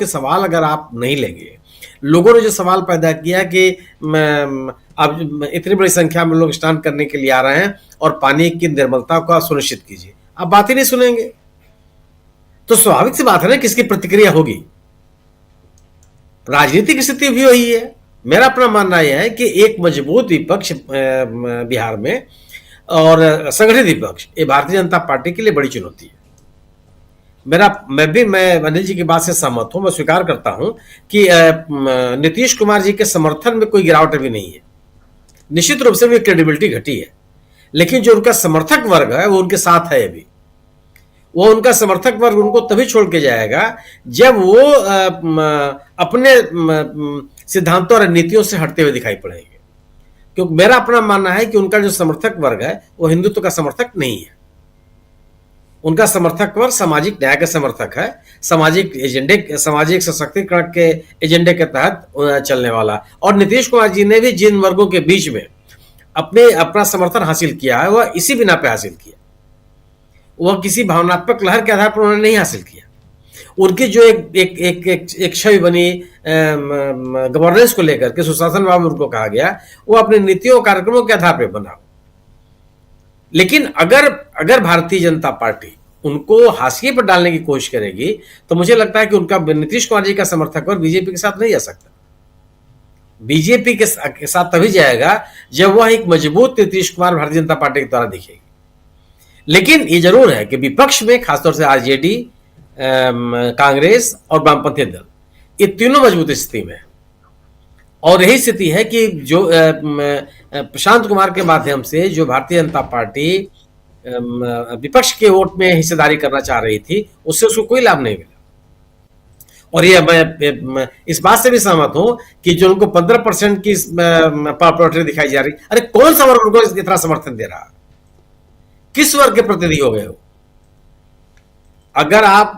सवाल अगर आप नहीं लेंगे, लोगों ने जो सवाल पैदा किया कि अब इतनी बड़ी संख्या में लोग स्नान करने के लिए आ रहे हैं और पानी की निर्मलता को सुनिश्चित कीजिए, आप बात ही नहीं सुनेंगे तो स्वाभाविक सी बात है ना किसकी प्रतिक्रिया होगी। राजनीतिक स्थिति भी वही है। मेरा अपना मानना यह है कि एक मजबूत विपक्ष बिहार में और संगठित विपक्ष ये भारतीय जनता पार्टी के लिए बड़ी चुनौती है। मैं अनिल जी की बात से सहमत हूं। मैं स्वीकार करता हूं कि नीतीश कुमार जी के समर्थन में कोई गिरावट अभी नहीं है। निश्चित रूप से भी क्रेडिबिलिटी घटी है, लेकिन जो उनका समर्थक वर्ग है वो उनके साथ है। अभी वो उनका समर्थक वर्ग उनको तभी छोड़ के जाएगा जब वो अपने सिद्धांतों और नीतियों से हटते हुए दिखाई पड़ेंगे। क्योंकि मेरा अपना मानना है कि उनका जो समर्थक वर्ग है वो हिंदुत्व का समर्थक नहीं है। उनका समर्थक वर्ग सामाजिक न्याय का समर्थक है, सामाजिक सशक्तिकरण के एजेंडे के तहत चलने वाला। और नीतीश कुमार जी ने भी जिन वर्गों के बीच में अपना समर्थन हासिल किया है वह इसी बिना पे हासिल किया। वह किसी भावनात्मक लहर के आधार पर उन्होंने नहीं हासिल किया। उनकी जो एक छवि बनी गवर्नेंस को लेकर के, सुशासनवाद में उनको कहा गया, वो अपनी नीतियों कार्यक्रमों के आधार पर बना। लेकिन अगर भारतीय जनता पार्टी उनको हाशिए पर डालने की कोशिश करेगी तो मुझे लगता है कि उनका नीतीश कुमार जी का समर्थक वर्ग बीजेपी के साथ नहीं जा सकता। बीजेपी के साथ तभी जाएगा जब वह एक मजबूत नीतीश कुमार भारतीय जनता पार्टी के द्वारा दिखेगी। लेकिन ये जरूर है कि विपक्ष में खासतौर से आरजेडी, कांग्रेस और वामपंथी दल, ये तीनों मजबूत स्थिति में है। और यही स्थिति है कि जो प्रशांत कुमार के माध्यम से जो भारतीय जनता पार्टी विपक्ष के वोट में हिस्सेदारी करना चाह रही थी उससे उसको कोई लाभ नहीं मिला। और ये मैं इस बात से भी सहमत हूं कि जो उनको 15% की पॉपुलैरिटी दिखाई जा रही, अरे कौन सा वर्ग उनको इतना समर्थन दे रहा, किस वर्ग के प्रतिनिधि हो गए हो? अगर आप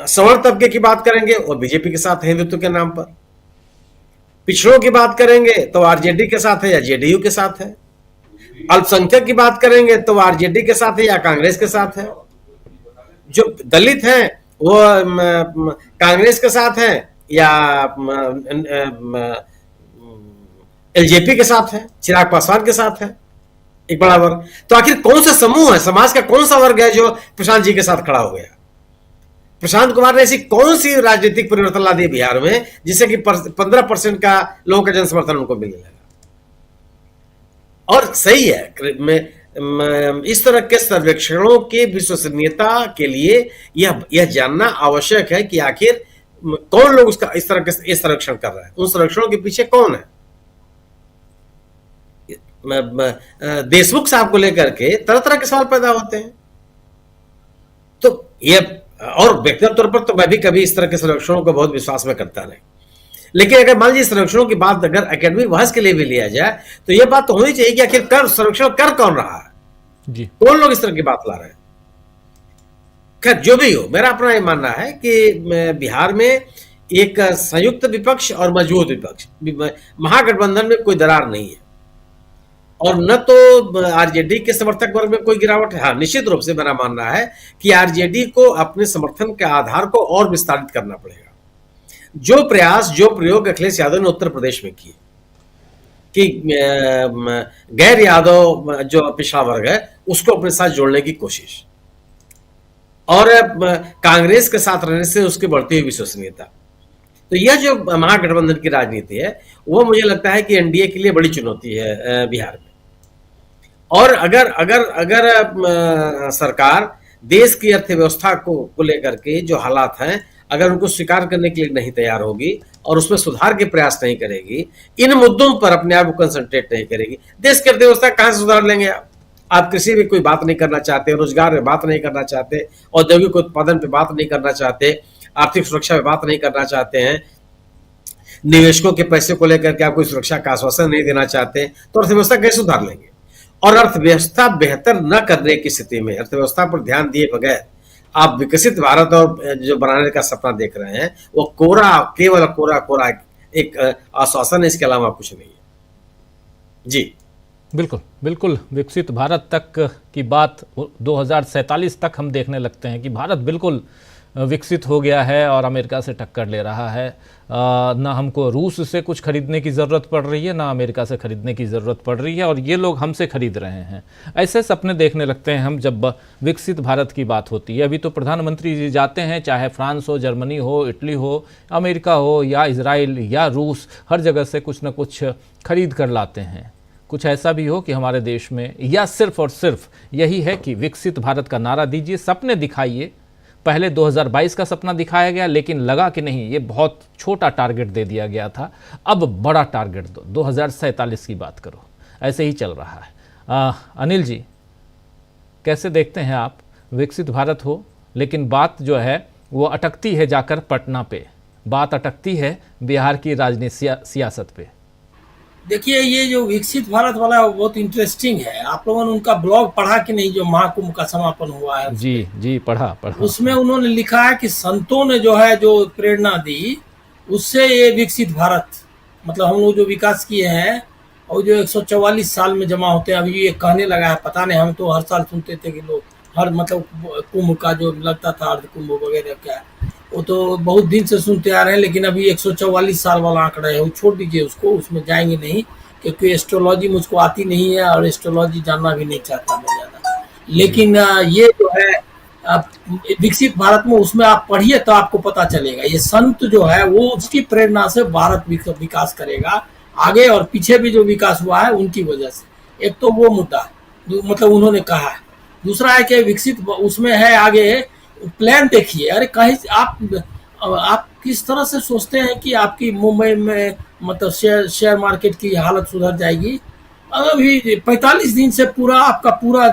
सवर्ण तबके की बात करेंगे और बीजेपी के साथ हिंदुत्व के नाम पर, पिछड़ों की बात करेंगे तो आरजेडी के साथ है या जेडीयू के साथ है, अल्पसंख्यक की बात करेंगे तो आरजेडी के साथ है या कांग्रेस के साथ है, जो दलित हैं वो कांग्रेस के साथ है या एलजेपी के साथ है, चिराग पासवान के साथ है, एक बड़ा वर्ग। तो आखिर कौन सा समूह है, समाज का कौन सा वर्ग है जो प्रशांत जी के साथ खड़ा हो गया? प्रशांत कुमार ने ऐसी कौन सी राजनीतिक परिवर्तन ला दिया बिहार में जिससे कि 15% का लोगों का जनसमर्थन उनको मिलने लगा? और सही है, इस तरह के सर्वेक्षणों की विश्वसनीयता के लिए यह जानना आवश्यक है कि आखिर कौन लोग उसका इस तरह के सर्वेक्षण कर रहे हैं, उन सर्वेक्षणों के पीछे कौन है। देशमुख साहब को लेकर के तरह तरह के सवाल पैदा होते हैं। तो ये, और व्यक्तिगत तौर पर तो मैं भी कभी इस तरह के सर्वेक्षणों को बहुत विश्वास में करता नहीं, लेकिन अगर मान लीजिए सर्वेक्षणों की बात अगर एकेडमिक बहस के लिए भी लिया जाए तो यह बात तो होनी चाहिए कि आखिर सर्वेक्षण कर कौन रहा है जी, कौन लोग इस तरह की बात ला रहे हैं। खैर जो भी हो, मेरा अपना यह मानना है कि बिहार में एक संयुक्त विपक्ष और मजबूत विपक्ष, महागठबंधन में कोई दरार नहीं है। और न तो आरजेडी के समर्थक वर्ग में कोई गिरावट है। हाँ, निश्चित रूप से मेरा मानना है कि आरजेडी को अपने समर्थन के आधार को और विस्तारित करना पड़ेगा। जो प्रयास, जो प्रयोग अखिलेश यादव ने उत्तर प्रदेश में किए कि गैर यादव जो पिछड़ा वर्ग है उसको अपने साथ जोड़ने की कोशिश, और कांग्रेस के साथ रहने से उसकी बढ़ती हुई विश्वसनीयता, तो यह जो महागठबंधन की राजनीति है वो मुझे लगता है कि एनडीए के लिए बड़ी चुनौती है बिहार में। और अगर अगर अगर सरकार देश की अर्थव्यवस्था को लेकर के जो हालात हैं, अगर उनको स्वीकार करने के लिए नहीं तैयार होगी और उसमें सुधार के प्रयास नहीं करेगी, इन मुद्दों पर अपने आप को कंसंट्रेट नहीं करेगी, देश की अर्थव्यवस्था कहां से सुधार लेंगे आप कृषि में कोई बात नहीं करना चाहते, रोजगार में बात नहीं करना चाहते, औद्योगिक उत्पादन पे बात नहीं करना चाहते, आर्थिक सुरक्षा पे बात नहीं करना चाहते हैं, निवेशकों के पैसे को लेकर के आप कोई सुरक्षा का आश्वासन नहीं देना चाहते, तो अर्थव्यवस्था कैसे सुधार लेंगे? और अर्थव्यवस्था बेहतर न करने की स्थिति में, अर्थव्यवस्था पर ध्यान दिए बगैर आप विकसित भारत और जो बनाने का सपना देख रहे हैं वो केवल कोरा एक आश्वासन है, इसके अलावा कुछ नहीं है। जी बिल्कुल बिल्कुल, विकसित भारत तक की बात 2047 तक हम देखने लगते हैं कि भारत बिल्कुल विकसित हो गया है और अमेरिका से टक्कर ले रहा है। ना हमको रूस से कुछ खरीदने की ज़रूरत पड़ रही है, ना अमेरिका से खरीदने की ज़रूरत पड़ रही है, और ये लोग हमसे खरीद रहे हैं। ऐसे सपने देखने लगते हैं हम जब विकसित भारत की बात होती है। अभी तो प्रधानमंत्री जी जाते हैं, चाहे फ्रांस हो, जर्मनी हो, इटली हो, अमेरिका हो या इजराइल या रूस, हर जगह से कुछ ना कुछ खरीद कर लाते हैं। कुछ ऐसा भी हो कि हमारे देश में, या सिर्फ और सिर्फ यही है कि विकसित भारत का नारा दीजिए, सपने दिखाइए। पहले 2022 का सपना दिखाया गया, लेकिन लगा कि नहीं, ये बहुत छोटा टारगेट दे दिया गया था, अब बड़ा टारगेट दो, 2047 की बात करो। ऐसे ही चल रहा है। अनिल जी, कैसे देखते हैं आप? विकसित भारत हो, लेकिन बात जो है वो अटकती है जाकर पटना पे, बात अटकती है बिहार की राजनीति सियासत पे। देखिए, ये जो विकसित भारत वाला है वो बहुत इंटरेस्टिंग है। आप लोगों ने उनका ब्लॉग पढ़ा कि नहीं, जो महाकुंभ का समापन हुआ है? जी पढ़ा। उसमें उन्होंने लिखा है कि संतों ने जो है जो प्रेरणा दी, उससे ये विकसित भारत, मतलब हम लोग जो विकास किए हैं और जो 144 साल में जमा होते हैं, अभी ये कहने लगा है, पता नहीं, हम तो हर साल सुनते थे कि लोग हर मतलब कुंभ का जो लगता था, अर्ध कुंभ वगैरह क्या, वो तो बहुत दिन से सुनते आ रहे हैं, लेकिन अभी 144 साल वाला आंकड़ा है, वो छोड़ दीजिए उसको, उसमें जाएंगे नहीं, क्योंकि एस्ट्रोलॉजी मुझको आती नहीं है और एस्ट्रोलॉजी जानना भी नहीं चाहता मैं ज़्यादा। लेकिन ये जो है विकसित भारत में, उसमें आप पढ़िए तो आपको पता चलेगा, ये संत जो है वो उसकी प्रेरणा से भारत विकास करेगा आगे, और पीछे भी जो विकास हुआ है उनकी वजह से। एक तो वो मुद्दा मतलब उन्होंने कहा है। दूसरा है कि विकसित उसमें है आगे प्लान देखिए। अरे कहीं आप किस तरह से सोचते हैं कि आपकी मुंबई में मतलब शेयर मार्केट की हालत सुधर जाएगी? अभी 45 दिन से पूरा आपका पूरा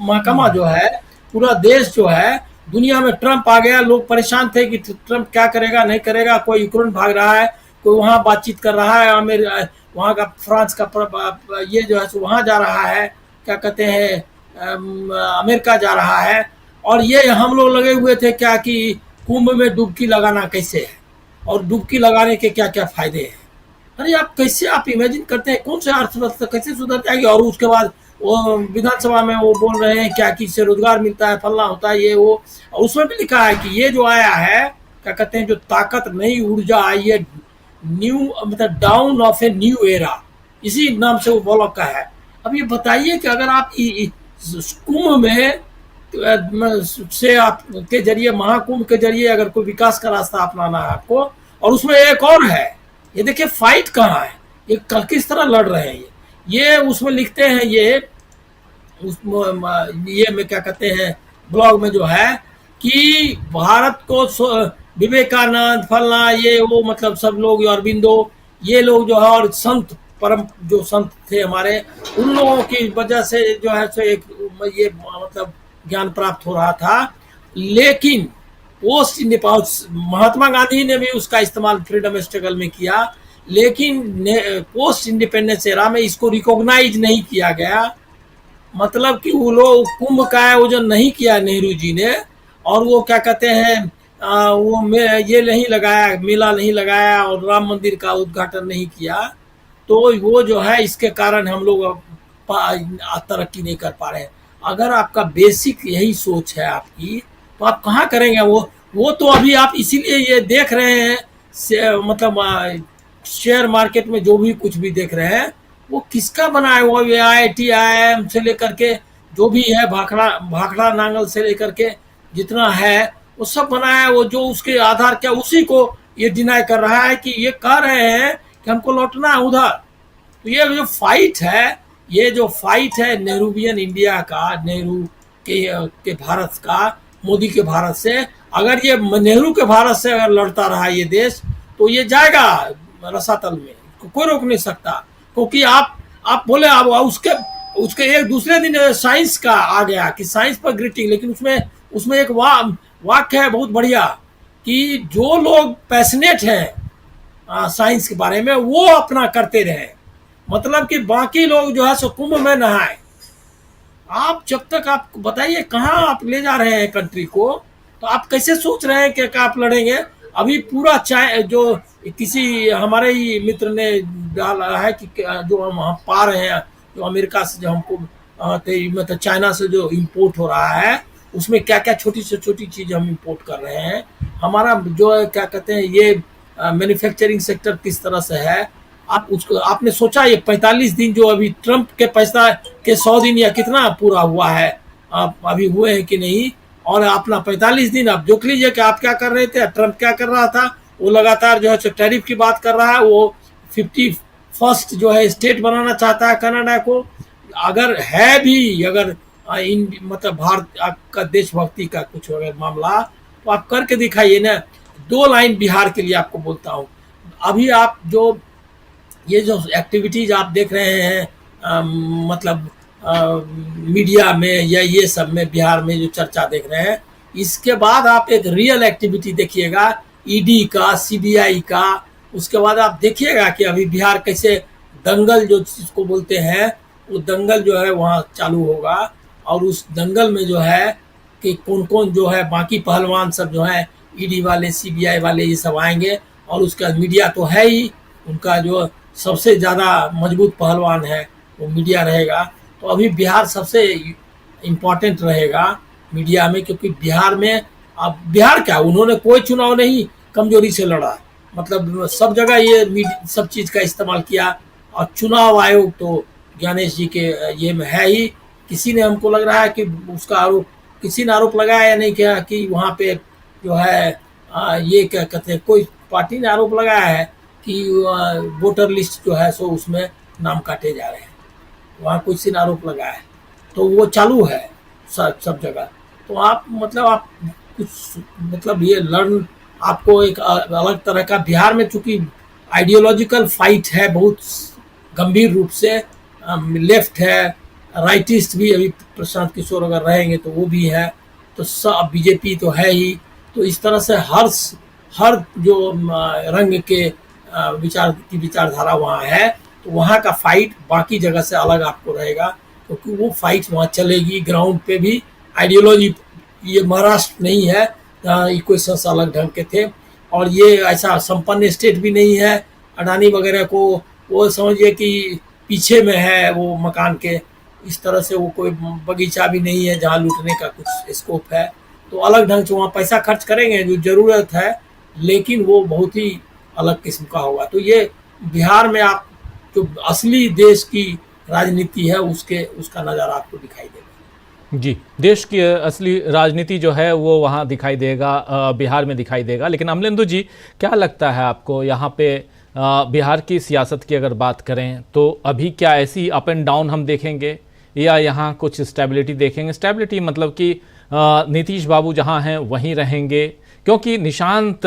महकमा जो है, पूरा देश जो है, दुनिया में ट्रंप आ गया, लोग परेशान थे कि ट्रंप क्या करेगा नहीं करेगा, कोई यूक्रेन भाग रहा है, कोई वहाँ बातचीत कर रहा है, वहाँ का फ्रांस का ये जो है वहाँ जा रहा है, क्या कहते हैं, अमेरिका जा रहा है, और ये हम लोग लगे हुए थे क्या कि कुंभ में डुबकी लगाना कैसे है और डुबकी लगाने के क्या क्या फायदे हैं। अरे आप कैसे आप इमेजिन करते हैं कौन से अर्थव्यवस्था कैसे सुधर जाएगी? और उसके बाद वो विधानसभा में वो बोल रहे हैं क्या कि इससे रोजगार मिलता है, फलना होता है, ये वो। और उसमें भी लिखा है कि ये जो आया है, क्या कहते हैं, जो ताकत, नई ऊर्जा आई है, न्यू मतलब down of a new era, इसी नाम से वो ब्लॉग का है। अब ये बताइए कि अगर आप कुंभ में से आपके जरिए, महाकुंभ के जरिए अगर कोई विकास का रास्ता अपनाना है आपको, और उसमें एक और है, ये देखिए फाइट कहाँ है, ये किस तरह लड़ रहे हैं। ये उसमें लिखते हैं, ये में क्या कहते हैं ब्लॉग में जो है कि भारत को विवेकानंद फलना ये वो मतलब सब लोग, अरबिंदो, ये लोग जो है, और संत परम जो संत थे हमारे, उन लोगों की वजह से जो है सो एक ये मतलब ज्ञान प्राप्त हो रहा था। लेकिन पोस्ट इंडिपेंडेंस, महात्मा गांधी ने भी उसका इस्तेमाल फ्रीडम स्ट्रगल में किया, लेकिन पोस्ट इंडिपेंडेंस एरा में इसको रिकॉग्नाइज नहीं किया गया। मतलब कि वो लोग कुंभ का आयोजन नहीं किया नेहरू जी ने, और वो क्या कहते हैं वो ये नहीं लगाया, मेला नहीं लगाया, और राम मंदिर का उद्घाटन नहीं किया। तो वो जो है इसके कारण हम लोग तरक्की नहीं कर पा रहे हैं। अगर आपका बेसिक यही सोच है आपकी, तो आप कहाँ करेंगे वो तो अभी आप इसीलिए ये देख रहे हैं मतलब शेयर मार्केट में जो भी कुछ भी देख रहे हैं वो किसका बना है? वो IIT IIM से लेकर के जो भी है, भाखड़ा भाखड़ा नांगल से लेकर के जितना है वो सब बना है। वो जो उसके आधार क्या, उसी को ये डिनाई कर रहा है कि ये कह रहे हैं कि हमको लौटना है उधर। तो ये जो फाइट है, ये जो फाइट है नेहरूवियन इंडिया का, नेहरू के भारत का, मोदी के भारत से, अगर ये नेहरू के भारत से अगर लड़ता रहा ये देश तो ये जाएगा रसातल में, कोई रोक नहीं सकता। क्योंकि आप बोले अब उसके एक दूसरे दिन साइंस का आ गया कि साइंस पर ग्रीटिंग, लेकिन उसमें एक वाक्य है बहुत बढ़िया कि जो लोग पैशनेट हैं साइंस के बारे में वो अपना करते रहे, मतलब कि बाकी लोग जो है सो कुंभ में नहाए। आप जब तक आप बताइए कहाँ आप ले जा रहे हैं कंट्री को, तो आप कैसे सोच रहे हैं कि आप लड़ेंगे? अभी पूरा जो किसी हमारे ही मित्र ने डाला है कि जो हम पा रहे हैं, जो अमेरिका से जो हमको मतलब चाइना से जो इंपोर्ट हो रहा है, उसमें क्या क्या छोटी से छोटी चीज हम इंपोर्ट कर रहे हैं। हमारा जो है क्या कहते हैं ये मैन्युफैक्चरिंग सेक्टर किस तरह से है। आपने सोचा ये 45 दिन जो अभी ट्रंप के पैसा के 100 दिन या कितना पूरा हुआ है, आप अभी हुए हैं कि नहीं, और अपना 45 दिन आप देख लीजिए कि आप क्या कर रहे थे, ट्रंप क्या कर रहा था। वो लगातार जो है टैरिफ की बात कर रहा है, वो 51st जो है स्टेट बनाना चाहता है कनाडा को। अगर है भी अगर मतलब भारत का देशभक्ति का कुछ अगर मामला, तो आप करके दिखाइए ना। 2 लाइन बिहार के लिए आपको बोलता हूँ। अभी आप जो ये जो एक्टिविटीज आप देख रहे हैं मतलब मीडिया में या ये सब में बिहार में जो चर्चा देख रहे हैं, इसके बाद आप एक रियल एक्टिविटी देखिएगा ईडी का, सीबीआई का। उसके बाद आप देखिएगा कि अभी बिहार कैसे दंगल जो जिसको बोलते हैं वो दंगल जो है वहाँ चालू होगा, और उस दंगल में जो है कि कौन कौन जो है बाकी पहलवान सब जो है ईडी वाले, सीबीआई वाले, ये सब आएंगे। और उसका मीडिया तो है ही, उनका जो सबसे ज़्यादा मजबूत पहलवान है वो मीडिया रहेगा। तो अभी बिहार सबसे इम्पोर्टेंट रहेगा मीडिया में, क्योंकि बिहार में अब बिहार क्या, उन्होंने कोई चुनाव नहीं कमजोरी से लड़ा, मतलब सब जगह ये सब चीज़ का इस्तेमाल किया। और चुनाव आयोग तो ज्ञानेश जी के ये में है ही। किसी ने हमको लग रहा है कि उसका आरोप, किसी ने आरोप लगाया या नहीं किया कि वहाँ पे जो है ये क्या कहते हैं, कोई पार्टी ने आरोप लगाया है कि वोटर लिस्ट जो है सो उसमें नाम काटे जा रहे हैं, वहाँ किसी ने आरोप लगाया है। तो वो चालू है सब जगह। तो आप कुछ मतलब ये लर्न आपको एक अलग तरह का, बिहार में चूंकि आइडियोलॉजिकल फाइट है बहुत गंभीर रूप से, लेफ्ट है, राइटिस्ट भी, अभी प्रशांत किशोर अगर रहेंगे तो वो भी है, तो सब बीजेपी तो है ही। तो इस तरह से हर जो रंग के विचारधारा वहाँ है, तो वहाँ का फाइट बाकी जगह से अलग आपको रहेगा, क्योंकि वो फाइट वहाँ चलेगी ग्राउंड पे भी। आइडियोलॉजी ये महाराष्ट्र नहीं है जहाँ इक्वेशंस अलग ढंग के थे, और ये ऐसा संपन्न स्टेट भी नहीं है अडानी वगैरह को वो समझिए कि पीछे में है वो मकान के, इस तरह से वो कोई बगीचा भी नहीं है जहाँ लूटने का कुछ स्कोप है। तो अलग ढंग से वहाँ पैसा खर्च करेंगे जो ज़रूरत है, लेकिन वो बहुत ही अलग किस्म का होगा। तो ये बिहार में आप जो असली देश की राजनीति है उसका नज़ारा आपको दिखाई देगा। जी, देश की असली राजनीति जो है वो वहाँ दिखाई देगा, बिहार में दिखाई देगा। लेकिन अमलेंदु जी, क्या लगता है आपको यहाँ पे बिहार की सियासत की अगर बात करें तो अभी क्या ऐसी अप एंड डाउन हम देखेंगे, या यहाँ कुछ स्टेबिलिटी देखेंगे? स्टेबिलिटी मतलब कि नीतीश बाबू जहाँ हैं वहीं रहेंगे, क्योंकि निशांत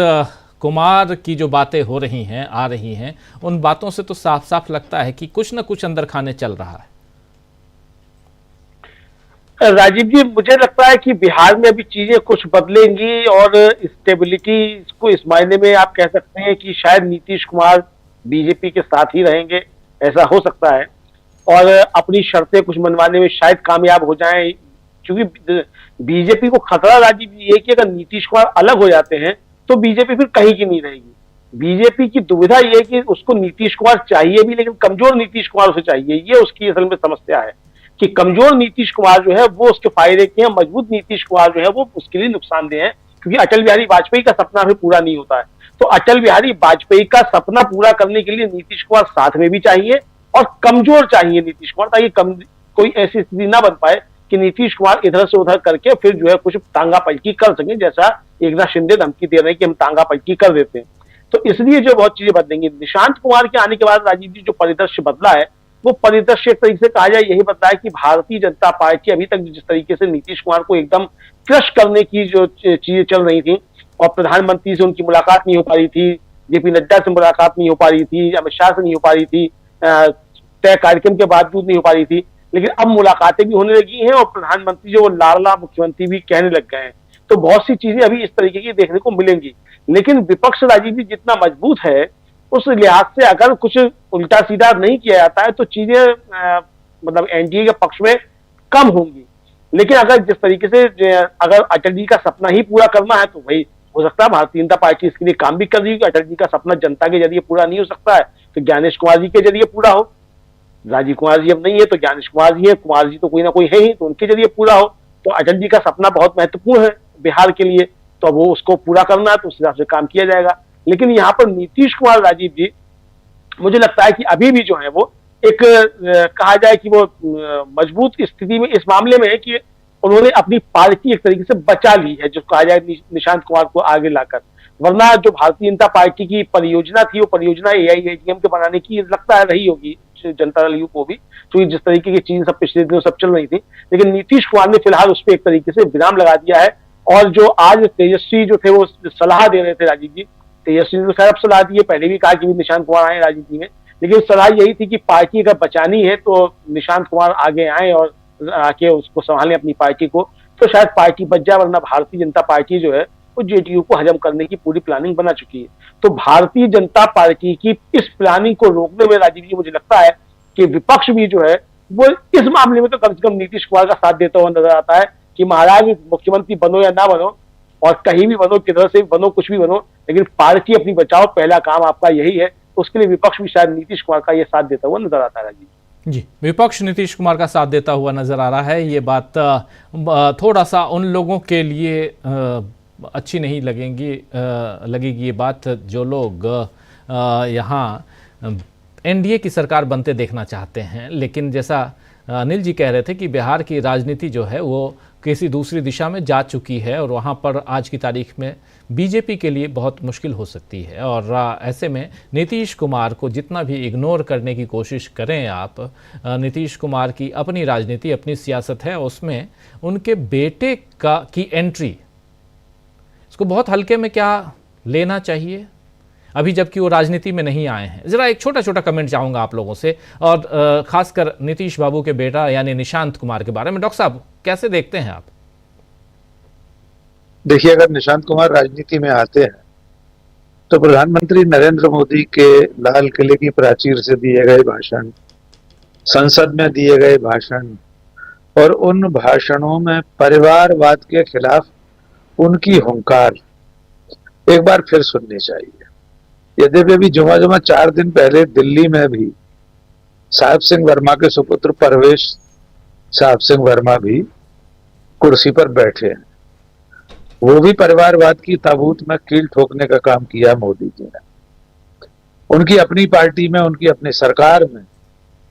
कुमार की जो बातें हो रही हैं, आ रही हैं, उन बातों से तो साफ साफ लगता है कि कुछ न कुछ अंदर खाने चल रहा है। राजीव जी, मुझे लगता है कि बिहार में अभी चीजें कुछ बदलेंगी, और स्टेबिलिटी को इस मायने में आप कह सकते हैं कि शायद नीतीश कुमार बीजेपी के साथ ही रहेंगे, ऐसा हो सकता है, और अपनी शर्तें कुछ मनवाने में शायद कामयाब हो जाएं। क्योंकि बीजेपी को खतरा राजीव जी ये कि अगर नीतीश कुमार अलग हो जाते हैं तो बीजेपी फिर कहीं की नहीं रहेगी। बीजेपी की दुविधा ये है कि उसको नीतीश कुमार चाहिए भी, लेकिन कमजोर नीतीश कुमार उसे चाहिए। ये उसकी असल में समस्या है कि कमजोर नीतीश कुमार जो है वो उसके फायदे के हैं, मजबूत नीतीश कुमार जो है वो उसके लिए नुकसानदेह है, क्योंकि अटल बिहारी वाजपेयी का सपना भी पूरा नहीं होता है। तो अटल बिहारी वाजपेयी का सपना पूरा करने के लिए नीतीश कुमार साथ में भी चाहिए और कमजोर चाहिए नीतीश कुमार, ताकि कोई ऐसी स्थिति ना बन पाए कि नीतीश कुमार इधर से उधर करके फिर जो है कुछ तांगा पलटी कर सके, जैसा एकनाथ शिंदे धमकी दे रहे हैं कि हम तांगा पलटी कर देते हैं। तो इसलिए जो बहुत चीजें बदलेंगी। निशांत कुमार के आने के बाद राजीव जी जो परिदृश्य बदला है, वो परिदृश्य एक तरीके से कहा जाए यही बदला है कि भारतीय जनता पार्टी अभी तक जिस तरीके से नीतीश कुमार को एकदम क्रश करने की जो चीजें चल रही थी और प्रधानमंत्री से उनकी मुलाकात नहीं हो पा रही थी, जेपी नड्डा से मुलाकात नहीं हो पा रही थी, अमित शाह से नहीं हो पा रही थी, तय कार्यक्रम के बावजूद नहीं हो पा रही थी, लेकिन अब मुलाकातें भी होने लगी हैं और प्रधानमंत्री जो वो लाडला मुख्यमंत्री भी कहने लग गए हैं। तो बहुत सी चीजें अभी इस तरीके की देखने को मिलेंगी। लेकिन विपक्ष राजीव जी जितना मजबूत है, उस लिहाज से अगर कुछ उल्टा सीधा नहीं किया जाता है तो चीजें मतलब एनडीए के पक्ष में कम होंगी। लेकिन अगर जिस तरीके से अगर अटल जी का सपना ही पूरा करना है तो भाई हो सकता है भारतीय जनता पार्टी इसके लिए काम भी कर रही है कि अटल जी का सपना जनता के जरिए पूरा नहीं हो सकता है तो ज्ञानेश कुमार जी के जरिए पूरा हो। राजीव कुमार जी अब नहीं है तो ज्ञानेश कुमार जी है, कुमार जी तो कोई ना कोई है ही, तो उनके जरिए पूरा हो। तो अटल जी का सपना बहुत महत्वपूर्ण है बिहार के लिए, तो वो उसको पूरा करना है तो उस हिसाब से काम किया जाएगा। लेकिन यहाँ पर नीतीश कुमार राजीव जी मुझे लगता है कि अभी भी जो है वो एक कहा जाए कि वो मजबूत स्थिति में इस मामले में है कि उन्होंने अपनी पार्टी एक तरीके से बचा ली है, जो कहा जाए निशांत कुमार को आगे लाकर। वरना जो भारतीय जनता पार्टी की परियोजना थी वो परियोजना एआईएडीएम के बनाने की लगता है रही होगी जनता दल यू को भी, क्योंकि जिस तरीके की चीज सब पिछले दिनों सब चल रही थी। लेकिन नीतीश कुमार ने फिलहाल उस पर एक तरीके से विराम लगा दिया है। और जो आज तेजस्वी जो थे वो सलाह दे रहे थे राजीव जी, तेजस्वी ने तो खैर अब सलाह दी है, पहले भी कहा कि निशांत कुमार आए राजनीति में, लेकिन सलाह यही थी कि पार्टी अगर बचानी है तो निशांत कुमार आगे आए और आके उसको संभालें अपनी पार्टी को, तो शायद पार्टी बच जाए। वरना भारतीय जनता पार्टी जो है वो जेडीयू को हजम करने की पूरी प्लानिंग बना चुकी है। तो भारतीय जनता पार्टी की इस प्लानिंग को रोकने में राजीव जी मुझे लगता है कि विपक्ष भी जो है वो इस मामले में तो कम से कम नीतीश कुमार का साथ देता हुआ नजर आता है कि महाराज मुख्यमंत्री बनो या ना बनो और कहीं भी बनो, किधर से भी बनो, कुछ भी बनो, लेकिन पार्टी अपनी बचाओ, पहला काम आपका यही है। उसके लिए विपक्ष भी शायद नीतीश कुमार का ये साथ देता हुआ नजर आता है राजीव जी। विपक्ष नीतीश कुमार का साथ देता हुआ नजर आ रहा है। ये बात थोड़ा सा उन लोगों के लिए अच्छी नहीं लगेगी ये बात जो लोग यहाँ एनडीए की सरकार बनते देखना चाहते हैं। लेकिन जैसा अनिल जी कह रहे थे कि बिहार की राजनीति जो है वो किसी दूसरी दिशा में जा चुकी है और वहाँ पर आज की तारीख में बीजेपी के लिए बहुत मुश्किल हो सकती है। और ऐसे में नीतीश कुमार को जितना भी इग्नोर करने की कोशिश करें आप, नीतीश कुमार की अपनी राजनीति, अपनी सियासत है, उसमें उनके बेटे की एंट्री, इसको बहुत हल्के में क्या लेना चाहिए अभी जबकि वो राजनीति में नहीं आए हैं? जरा एक छोटा छोटा कमेंट चाहूँगा आप लोगों से, और खासकर नीतीश बाबू के बेटा यानी निशांत कुमार के बारे में। डॉक्टर साहब कैसे देखते हैं आप? देखिए, अगर निशांत कुमार राजनीति में आते हैं तो प्रधानमंत्री नरेंद्र मोदी के लाल किले की प्राचीर से दिए गए भाषण, संसद में दिए गए भाषण और उन भाषणों में परिवारवाद के खिलाफ उनकी हुंकार एक बार फिर सुननी चाहिए। यद्यपि अभी जुमा 4 दिन पहले दिल्ली में भी साहब सिंह वर्मा के सुपुत्र परवेश साहब सिंह वर्मा भी कुर्सी पर बैठे हैं, वो भी परिवारवाद की ताबूत में कील ठोकने का काम किया मोदी जी ने। उनकी अपनी पार्टी में, उनकी अपनी सरकार में,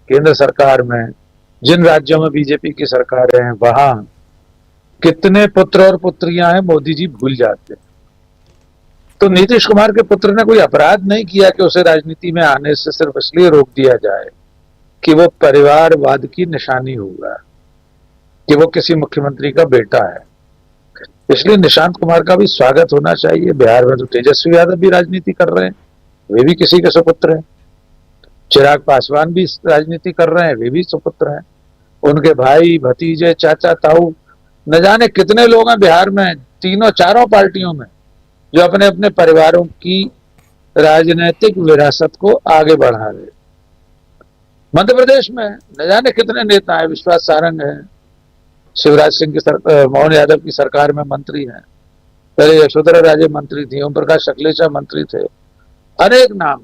केंद्र सरकार में, जिन राज्यों में बीजेपी की सरकारें हैं वहां कितने पुत्र और पुत्रियां हैं मोदी जी भूल जाते हैं। तो नीतीश कुमार के पुत्र ने कोई अपराध नहीं किया कि उसे राजनीति में आने से सिर्फ इसलिए रोक दिया जाए कि वो परिवारवाद की निशानी होगा, कि वो किसी मुख्यमंत्री का बेटा है। इसलिए निशांत कुमार का भी स्वागत होना चाहिए। बिहार में तो तेजस्वी यादव भी राजनीति कर रहे हैं, वे भी किसी के सुपुत्र हैं। चिराग पासवान भी राजनीति कर रहे हैं, वे भी सुपुत्र हैं। उनके भाई, भतीजे, चाचा, ताऊ, न जाने कितने लोग हैं बिहार में, तीनों चारों पार्टियों में, जो अपने अपने परिवारों की राजनीतिक विरासत को आगे बढ़ा रहे। मध्य प्रदेश में न जाने कितने नेता हैं, विश्वास सारंग है, शिवराज सिंह की मोहन यादव की सरकार में मंत्री हैं, पहले यशोधरा राजे मंत्री थी, ओम प्रकाश अखिलेचा मंत्री थे, अनेक नाम।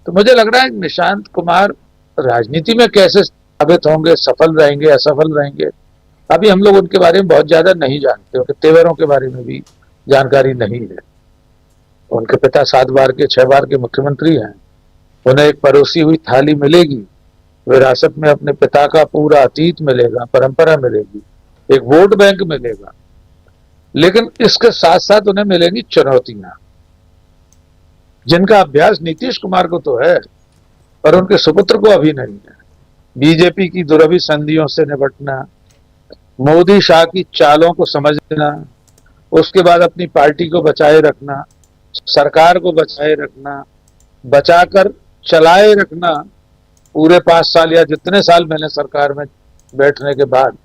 तो मुझे लग रहा है निशांत कुमार राजनीति में कैसे साबित होंगे, सफल रहेंगे, असफल रहेंगे, अभी हम लोग उनके बारे में बहुत ज्यादा नहीं जानते, उनके तेवरों के बारे में भी जानकारी नहीं है। उनके पिता 7 बार के 6 बार के मुख्यमंत्री हैं, उन्हें एक परोसी हुई थाली मिलेगी, विरासत में अपने पिता का पूरा अतीत मिलेगा, परंपरा मिलेगी, एक वोट बैंक मिलेगा। लेकिन इसके साथ साथ उन्हें मिलेंगी चुनौतियां, जिनका अभ्यास नीतीश कुमार को तो है पर उनके सुपुत्र को अभी नहीं है। बीजेपी की दुरभिसंधियों से निपटना, मोदी शाह की चालों को समझना, उसके बाद अपनी पार्टी को बचाए रखना, सरकार को बचाए रखना, बचाकर चलाए रखना पूरे 5 साल या जितने साल मैंने सरकार में बैठने के बाद।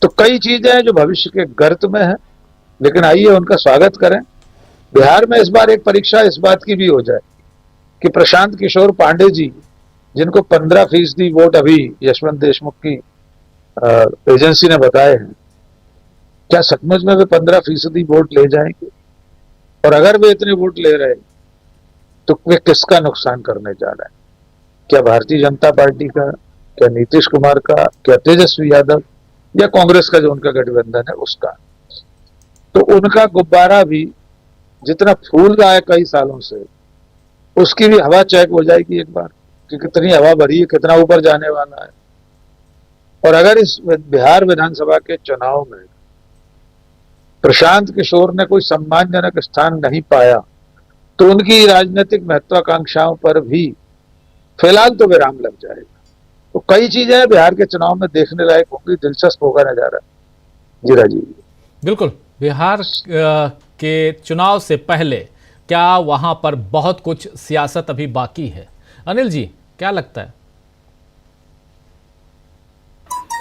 तो कई चीजें हैं जो भविष्य के गर्त में है, लेकिन आइए उनका स्वागत करें। बिहार में इस बार एक परीक्षा इस बात की भी हो जाए कि प्रशांत किशोर पांडे जी, जिनको 15% वोट अभी यशवंत देशमुख की एजेंसी ने बताए हैं, क्या सचमुच में वे 15% वोट ले जाएंगे? और अगर वे इतने वोट ले रहे तो वे किसका नुकसान करने जा रहे हैं? क्या भारतीय जनता पार्टी का, क्या नीतीश कुमार का, क्या तेजस्वी यादव, या कांग्रेस का जो उनका गठबंधन है उसका? तो उनका गुब्बारा भी जितना फूल रहा है कई सालों से, उसकी भी हवा चेक हो जाएगी एक बार कि कितनी हवा भरी है, कितना ऊपर जाने वाला है। और अगर इस बिहार विधानसभा के चुनाव में प्रशांत किशोर ने कोई सम्मानजनक स्थान नहीं पाया तो उनकी राजनीतिक महत्वाकांक्षाओं पर भी फिलहाल तो विराम लग जाएगा। तो कई चीजें बिहार के चुनाव में देखने लायक होंगी, दिलचस्प होगा नजारा। जी राजीव। बिल्कुल, बिहार के चुनाव से पहले क्या वहां पर बहुत कुछ सियासत अभी बाकी है? अनिल जी, क्या लगता है?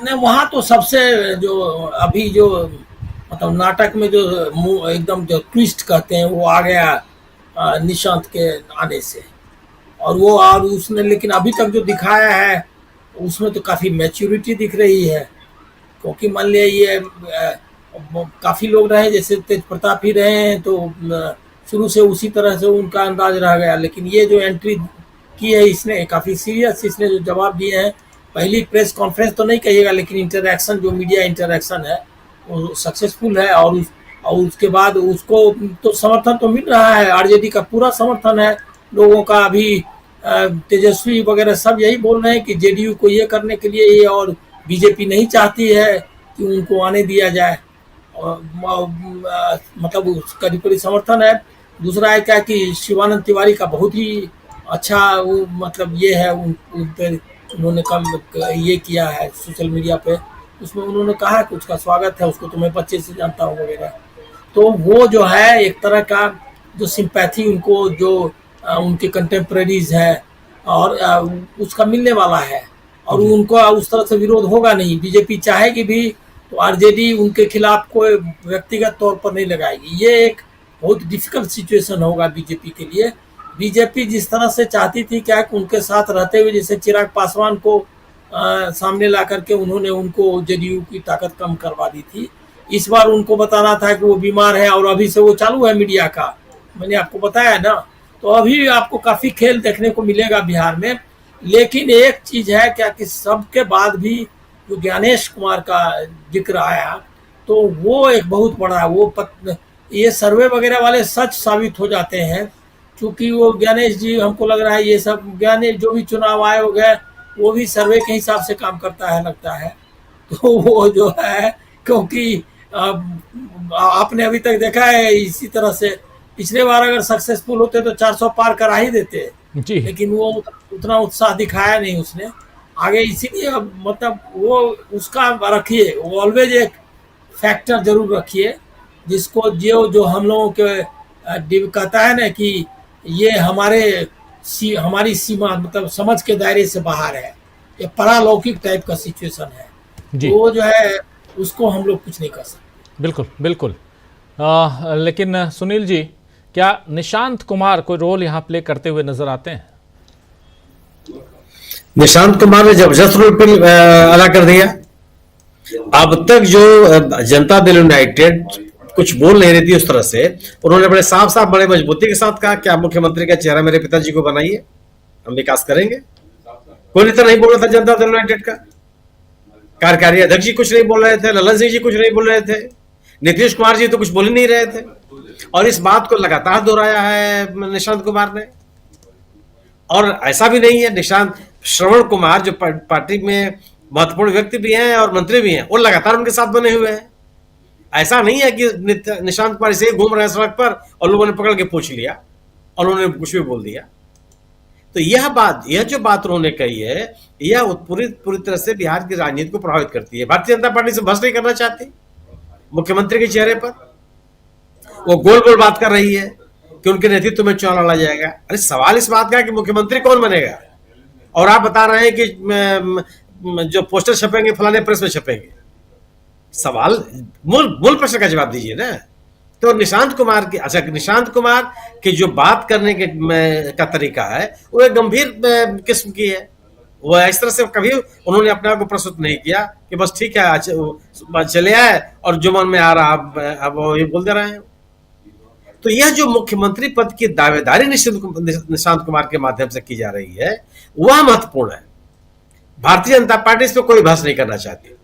नहीं, वहां तो सबसे जो अभी जो मतलब नाटक में जो एकदम जो ट्विस्ट कहते हैं वो आ गया निशांत के आने से। और उसने लेकिन अभी तक जो दिखाया है उसमें तो काफ़ी मैच्योरिटी दिख रही है। क्योंकि मान लिया ये काफ़ी लोग रहे, जैसे तेज प्रताप ही रहे हैं, तो शुरू से उसी तरह से उनका अंदाज रह गया। लेकिन ये जो एंट्री की है इसने, काफ़ी सीरियस इसने जो जवाब दिए हैं, पहली प्रेस कॉन्फ्रेंस तो नहीं कहिएगा, लेकिन इंटरैक्शन जो मीडिया इंटरैक्शन है वो सक्सेसफुल है। और उसके बाद उसको तो समर्थन तो मिल रहा है, आरजेडी का पूरा समर्थन है लोगों का। अभी तेजस्वी वगैरह सब यही बोल रहे हैं कि जेडीयू को ये करने के लिए ये, और बीजेपी नहीं चाहती है कि उनको आने दिया जाए, और मतलब उसका करीब समर्थन है। दूसरा है क्या कि शिवानंद तिवारी का बहुत ही अच्छा वो मतलब ये है, उन पर उन्होंने कम ये किया है सोशल मीडिया पे, उसमें उन्होंने कहा कि उसका स्वागत है, उसको तो मैं बच्चे से जानता हूँ वगैरह। तो वो जो है एक तरह का जो सिंपैथी उनको जो उनके कंटेम्प्रेरीज है और उसका मिलने वाला है, और उनको उस तरह से विरोध होगा नहीं। बीजेपी चाहेगी भी तो आरजेडी उनके खिलाफ कोई व्यक्तिगत तौर पर नहीं लगाएगी। ये एक बहुत डिफिकल्ट सिचुएशन होगा बीजेपी के लिए। बीजेपी जिस तरह से चाहती थी क्या कि उनके साथ रहते हुए, जैसे चिराग पासवान को सामने ला करके उन्होंने उनको जेडीयू की ताकत कम करवा दी थी। इस बार उनको बताना था कि वो बीमार है, और अभी से वो चालू है मीडिया का, मैंने आपको बताया ना। तो अभी आपको काफ़ी खेल देखने को मिलेगा बिहार में। लेकिन एक चीज़ है क्या कि सबके बाद भी जो ज्ञानेश कुमार का जिक्र आया, तो वो एक बहुत बड़ा ये सर्वे वगैरह वाले सच साबित हो जाते हैं। क्योंकि वो ज्ञानेश जी, हमको लग रहा है ये सब ज्ञानेश जो भी चुनाव आयोग है वो भी सर्वे के हिसाब से काम करता है लगता है। तो वो जो है, क्योंकि आपने अभी तक देखा है इसी तरह से, पिछले बार अगर सक्सेसफुल होते तो 400 पार करा ही देते, लेकिन वो उतना उत्साह दिखाया नहीं उसने आगे। इसीलिए मतलब वो उसका रखिए, वो ऑलवेज एक फैक्टर जरूर रखिए जिसको जो हम लोगों के कहता है ना कि ये हमारी सीमा मतलब समझ के दायरे से बाहर है, ये परालौकिक टाइप का सिचुएशन है। वो जो है उसको हम लोग कुछ नहीं कर सकते। बिल्कुल बिल्कुल। लेकिन सुनील जी, क्या निशांत कुमार कोई रोल यहाँ प्ले करते हुए नजर आते हैं? निशांत कुमार ने जबरदस्त रोल पे अदा कर दिया। अब तक जो जनता दल यूनाइटेड कुछ बोल नहीं रही थी उस तरह से, उन्होंने बड़े साफ साफ बड़े मजबूती के साथ कहा कि आप मुख्यमंत्री का चेहरा मेरे पिताजी को बनाइए, हम विकास करेंगे। कोई नेता नहीं बोल रहा था जनता दल यूनाइटेड का, कार्यकारी अध्यक्ष जी कुछ नहीं बोल रहे थे, ललन सिंह जी कुछ नहीं बोल रहे थे, नीतीश कुमार जी तो कुछ बोल ही नहीं रहे थे। और इस बात को लगातार दोहराया है निशांत कुमार ने। और ऐसा भी नहीं है, निशांत श्रवण कुमार जो पार्टी में महत्वपूर्ण व्यक्ति भी हैं और मंत्री भी हैं, वो लगातार उनके साथ बने हुए हैं। ऐसा नहीं है कि निशांत कुमार ऐसे ही घूम रहे हैं सड़क पर और लोगों ने पकड़ के पूछ लिया और उन्होंने कुछ भी बोल दिया। तो यह जो बात उन्होंने कही है, यह पूरी तरह से बिहार की राजनीति को प्रभावित करती है। भारतीय जनता पार्टी से बहस नहीं करना चाहती मुख्यमंत्री के चेहरे पर। वो गोल गोल बात कर रही है कि उनके नेतृत्व में चुनाव लड़ा जाएगा। अरे सवाल इस बात का है कि मुख्यमंत्री कौन बनेगा, और आप बता रहे हैं कि जो पोस्टर छपेंगे फलाने प्रेस में छपेंगे। सवाल मूल प्रश्न का जवाब दीजिए ना। तो निशांत कुमार की जो बात करने का तरीका है वो एक गंभीर किस्म की है। वो इस तरह से कभी उन्होंने अपने आप को प्रस्तुत नहीं किया कि बस ठीक है चले आए और जो मन में आ रहा अब वो ये बोल दे रहे हैं। तो यह जो मुख्यमंत्री पद की दावेदारी निशांत कुमार के माध्यम से की जा रही है वह महत्वपूर्ण है। भारतीय जनता पार्टी इस पर कोई बहस नहीं करना चाहती,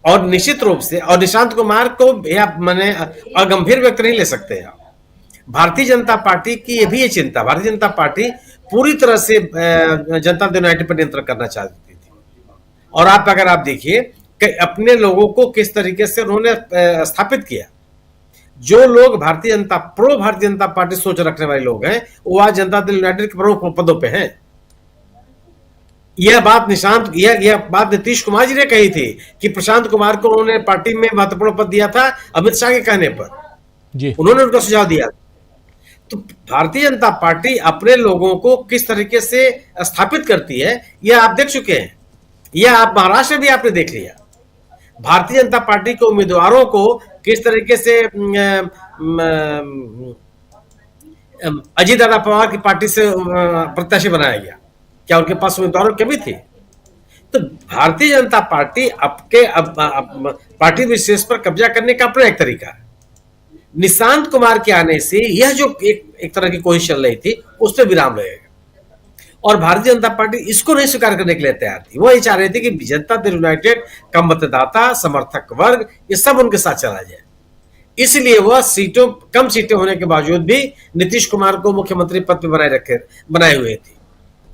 और निश्चित रूप से और निशांत कुमार को मैंने अगंभीर व्यक्त नहीं ले सकते हैं। भारतीय जनता पार्टी की भी ये चिंता, भारतीय जनता पार्टी पूरी तरह से जनता दल यूनाइटेड पर नियंत्रण करना चाहती थी। और अगर आप देखिए कि अपने लोगों को किस तरीके से उन्होंने स्थापित किया। जो लोग भारतीय जनता पार्टी सोच रखने वाले लोग हैं वो आज जनता दल यूनाइटेड के प्रमुख पदों पे हैं। यह बात नीतीश कुमार जी ने कही थी कि प्रशांत कुमार को उन्होंने पार्टी में महत्वपूर्ण पद दिया था अमित शाह के कहने पर जी। उन्होंने उनका सुझाव दिया। तो भारतीय जनता पार्टी अपने लोगों को किस तरीके से स्थापित करती है यह आप देख चुके हैं। यह आप महाराष्ट्र में भी आपने देख लिया। भारतीय जनता पार्टी के उम्मीदवारों को किस तरीके से अजीत पवार की पार्टी से प्रत्याशी बनाया गया। क्या उनके पास उम्मीदवारों की भी थी? तो भारतीय जनता पार्टी पार्टी विशेष पर कब्जा करने का अपना एक तरीका है। निशांत कुमार के आने से यह जो एक तरह की कोशिश चल रही थी उस पर विराम लगेगा, और भारतीय जनता पार्टी इसको नहीं स्वीकार करने के लिए तैयार थी। वो ये चाह रही थी कि जनता दल यूनाइटेड का मतदाता समर्थक वर्ग ये सब उनके साथ चला जाए। इसलिए वह कम सीटें होने के बावजूद भी नीतीश कुमार को मुख्यमंत्री पद पर बनाए हुए थे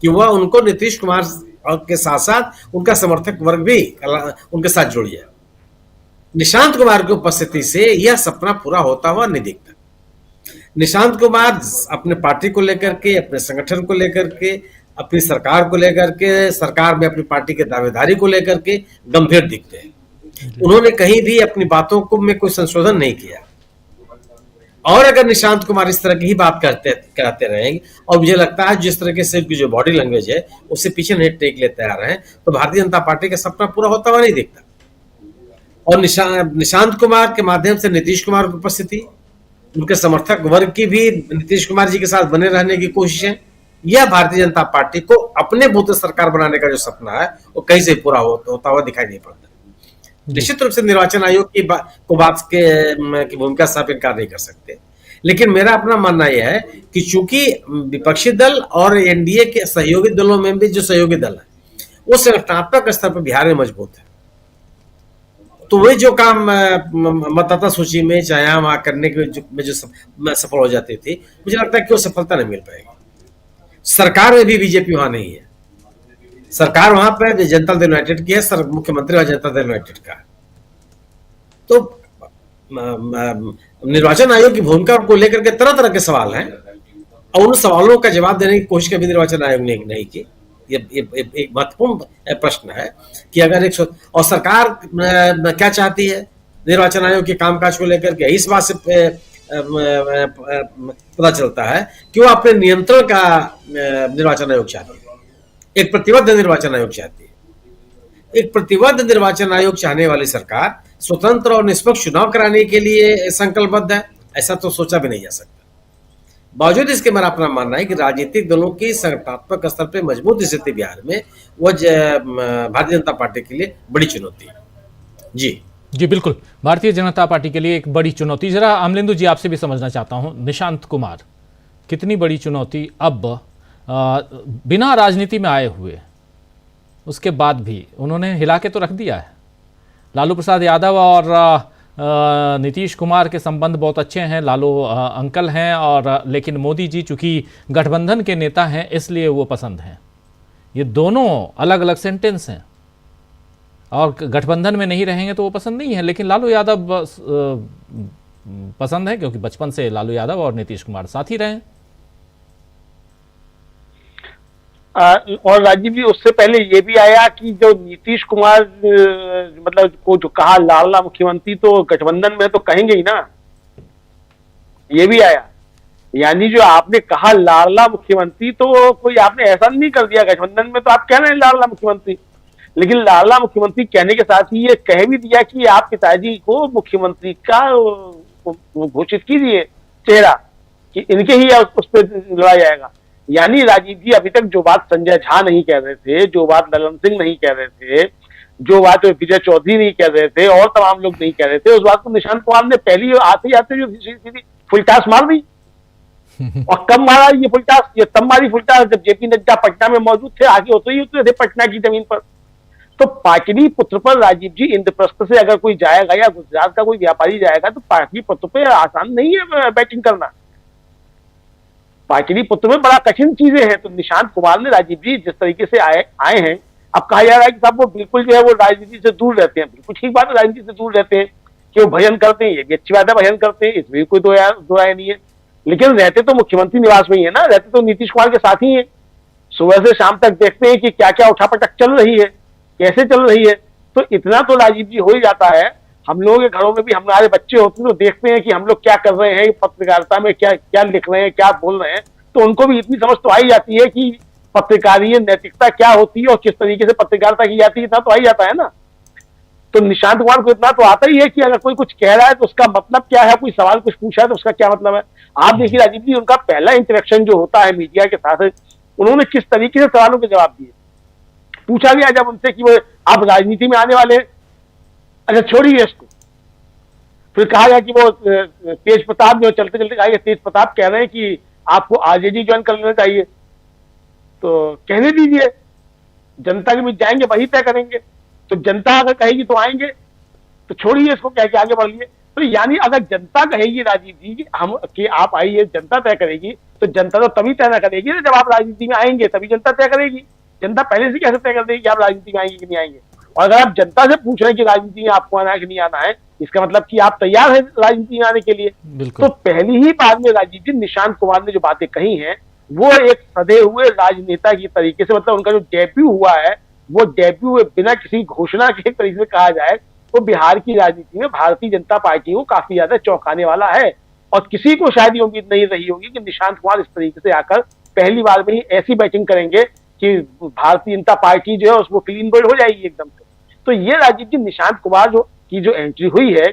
कि वह उनको नीतीश कुमार के साथ साथ उनका समर्थक वर्ग भी उनके साथ जुड़ जाए। निशांत कुमार की उपस्थिति से यह सपना पूरा होता हुआ नहीं दिखता। निशांत कुमार अपने पार्टी को लेकर के, अपने संगठन को लेकर के, अपनी सरकार को लेकर के, सरकार में अपनी पार्टी के दावेदारी को लेकर के गंभीर दिखते हैं। उन्होंने कहीं भी अपनी बातों को में कोई संशोधन नहीं किया। और अगर निशांत कुमार इस तरह की ही बात कहते रहेंगे, और मुझे लगता है जिस तरीके से उनकी जो बॉडी लैंग्वेज है उससे पीछे नहीं हटने के लिए तैयार हैं, तो भारतीय जनता पार्टी का सपना पूरा होता हुआ नहीं दिखता। और निशांत कुमार के माध्यम से नीतीश कुमार की उपस्थिति, उनके समर्थक वर्ग की भी नीतीश कुमार जी के साथ बने रहने की कोशिश है। यह भारतीय जनता पार्टी को अपने बूते सरकार बनाने का जो सपना है वो कहीं से पूरा होता हुआ दिखाई नहीं पड़ता। निश्चित रूप से निर्वाचन आयोग की बात की भूमिका से आप इनकार नहीं कर सकते, लेकिन मेरा अपना मानना यह है कि चूंकि विपक्षी दल और एनडीए के सहयोगी दलों में भी जो सहयोगी दल है वो संगठनात्मक स्तर पर बिहार में मजबूत है, तो वे जो काम मतदाता सूची में चयन करने में जो सफल हो जाती थी, मुझे लगता है कि वो सफलता नहीं मिल पाएगी। सरकार में भी बीजेपी वहां नहीं है। सरकार वहां पर जनता दल यूनाइटेड की है, मुख्यमंत्री और जनता दल यूनाइटेड का। तो निर्वाचन आयोग की भूमिका को लेकर के तरह तरह के सवाल हैं, और उन सवालों का जवाब देने की कोशिश कभी निर्वाचन आयोग ने नहीं की। ये एक महत्वपूर्ण प्रश्न है कि अगर और सरकार क्या चाहती है निर्वाचन आयोग के कामकाज को लेकर के, इस बात से पता चलता है कि वो अपने नियंत्रण का निर्वाचन आयोग चाहती है। एक प्रतिबद्ध निर्वाचन आयोग चाहती है। एक प्रतिबद्ध निर्वाचन आयोग चाहने वाली सरकार स्वतंत्र और निष्पक्ष चुनाव कराने के लिए संकल्पबद्ध है, ऐसा तो सोचा भी नहीं जा सकता। बावजूद इसके मेरा अपना मानना है कि राजनीतिक दलों की संगठनात्मक स्तर पर मजबूत स्थिति बिहार में वो भारतीय जनता पार्टी के लिए बड़ी चुनौती है। जी बिल्कुल, भारतीय जनता पार्टी के लिए एक बड़ी चुनौती। जरा अमलेंदु जी आपसे भी समझना चाहता हूं, निशांत कुमार कितनी बड़ी चुनौती अब बिना राजनीति में आए हुए, उसके बाद भी उन्होंने हिला के तो रख दिया है। लालू प्रसाद यादव और नीतीश कुमार के संबंध बहुत अच्छे हैं, लालू अंकल हैं, और लेकिन मोदी जी चूंकि गठबंधन के नेता हैं इसलिए वो पसंद हैं। ये दोनों अलग अलग सेंटेंस हैं, और गठबंधन में नहीं रहेंगे तो वो पसंद नहीं है। लेकिन लालू यादव पसंद है क्योंकि बचपन से लालू यादव और नीतीश कुमार साथ ही रहे हैं। और राजीव जी, उससे पहले ये भी आया कि जो नीतीश कुमार मतलब को जो कहा लाडला मुख्यमंत्री, तो गठबंधन में तो कहेंगे ही ना, ये भी आया। यानी जो आपने कहा लाडला मुख्यमंत्री, तो कोई आपने ऐसा नहीं कर दिया गठबंधन में तो आप कह रहे हैं लाडला मुख्यमंत्री, लेकिन लाडला मुख्यमंत्री कहने के साथ ही ये कह भी दिया कि आप पिताजी को मुख्यमंत्री का घोषित कीजिए चेहरा, कि इनके ही उस पर लड़ा जाएगा। यानी राजीव जी, अभी तक जो बात संजय झा नहीं कह रहे थे, जो बात ललन सिंह नहीं कह रहे थे, जो बात विजय चौधरी नहीं कह रहे थे और तमाम लोग नहीं कह रहे थे, उस बात को निशांत कुमार ने पहले आते ही आते जो सीधी फुलटास मार दी। और कब मारा ये फुलटास? ये तब मारी फुलटास जब जेपी नड्डा पटना में मौजूद थे, आगे होते ही उतरे थे पटना की जमीन पर। तो पाटलिपुत्र पर राजीव जी इंद्रप्रस्थ से अगर कोई जाएगा या गुजरात का कोई व्यापारी जाएगा तो पाटलिपुत्र पे आसान नहीं है बैटिंग करना। पाटलिपुत्र में बड़ा कठिन चीजें हैं। तो निशांत कुमार ने राजीव जी जिस तरीके से आए हैं, अब कहा जा रहा है कि साहब वो बिल्कुल जो है वो राजनीति से दूर रहते हैं। बिल्कुल ठीक बात है, राजनीति से दूर रहते हैं कि वो भजन करते हैं, ये भी अच्छी बात है, भजन करते हैं, इसमें कोई दो राय नहीं है। लेकिन रहते तो मुख्यमंत्री निवास में ही है ना, रहते तो नीतीश कुमार के साथ ही है। सुबह से शाम तक देखते हैं कि क्या क्या उठापटक चल रही है, कैसे चल रही है। तो इतना तो राजीव जी हो ही जाता है। हम लोगों के घरों में भी हमारे बच्चे होते हैं तो देखते हैं कि हम लोग क्या कर रहे हैं, पत्रकारिता में क्या क्या लिख रहे हैं, क्या बोल रहे हैं, तो उनको भी इतनी समझ तो आ ही जाती है कि पत्रकारीय नैतिकता क्या होती है और किस तरीके से पत्रकारिता की जाती है, इतना तो आ ही जाता है ना। तो निशांत कुमार को इतना तो आता ही है कि अगर कोई कुछ कह रहा है तो उसका मतलब क्या है, कोई सवाल कुछ पूछा है तो उसका क्या मतलब है। आप देखिए राजीव जी, उनका पहला इंटरेक्शन जो होता है मीडिया के साथ, उन्होंने किस तरीके से सवालों के जवाब दिए। पूछा गया जब उनसे कि वो आप राजनीति में आने वाले, अच्छा छोड़िए इसको। फिर कहा गया कि वो तेज प्रताप जो चलते चलते कहा, तेज प्रताप कह रहे हैं कि आपको आरजेडी ज्वाइन कर लेना चाहिए। तो कहने दीजिए, जनता के बीच जाएंगे वही तय करेंगे। तो जनता अगर कहेगी तो आएंगे, तो छोड़िए इसको, कह के आगे बढ़िए। तो यानी अगर जनता कहेगी राजीव जी कि आप आइए, जनता तय करेगी, तो जनता तो तभी तय ना करेगी ना जब आप राजनीति में आएंगे, तभी जनता तय करेगी। जनता पहले से कैसे तय कर देगी कि आप राजनीति में आएंगे कि नहीं आएंगे। और अगर आप जनता से पूछ रहे हैं कि राजनीति में आपको आना है कि नहीं आना है, इसका मतलब कि आप तैयार हैं राजनीति में आने के लिए। तो पहली ही बार में राजीव जी निशांत कुमार ने जो बातें कही हैं, वो एक सदे हुए राजनेता की तरीके से, मतलब उनका जो डेब्यू हुआ है, वो डेब्यू बिना किसी घोषणा के तरीके से कहा जाए तो बिहार की राजनीति में भारतीय जनता पार्टी को काफी ज्यादा चौंकाने वाला है। और किसी को शायद ये उम्मीद नहीं रही होगी कि निशांत कुमार इस तरीके से आकर पहली बार में ही ऐसी बैटिंग करेंगे कि भारतीय जनता पार्टी जो है उसको क्लीन बोल्ड हो जाएगी एकदम से। तो ये राजीव जी निशांत कुमार की जो एंट्री हुई है,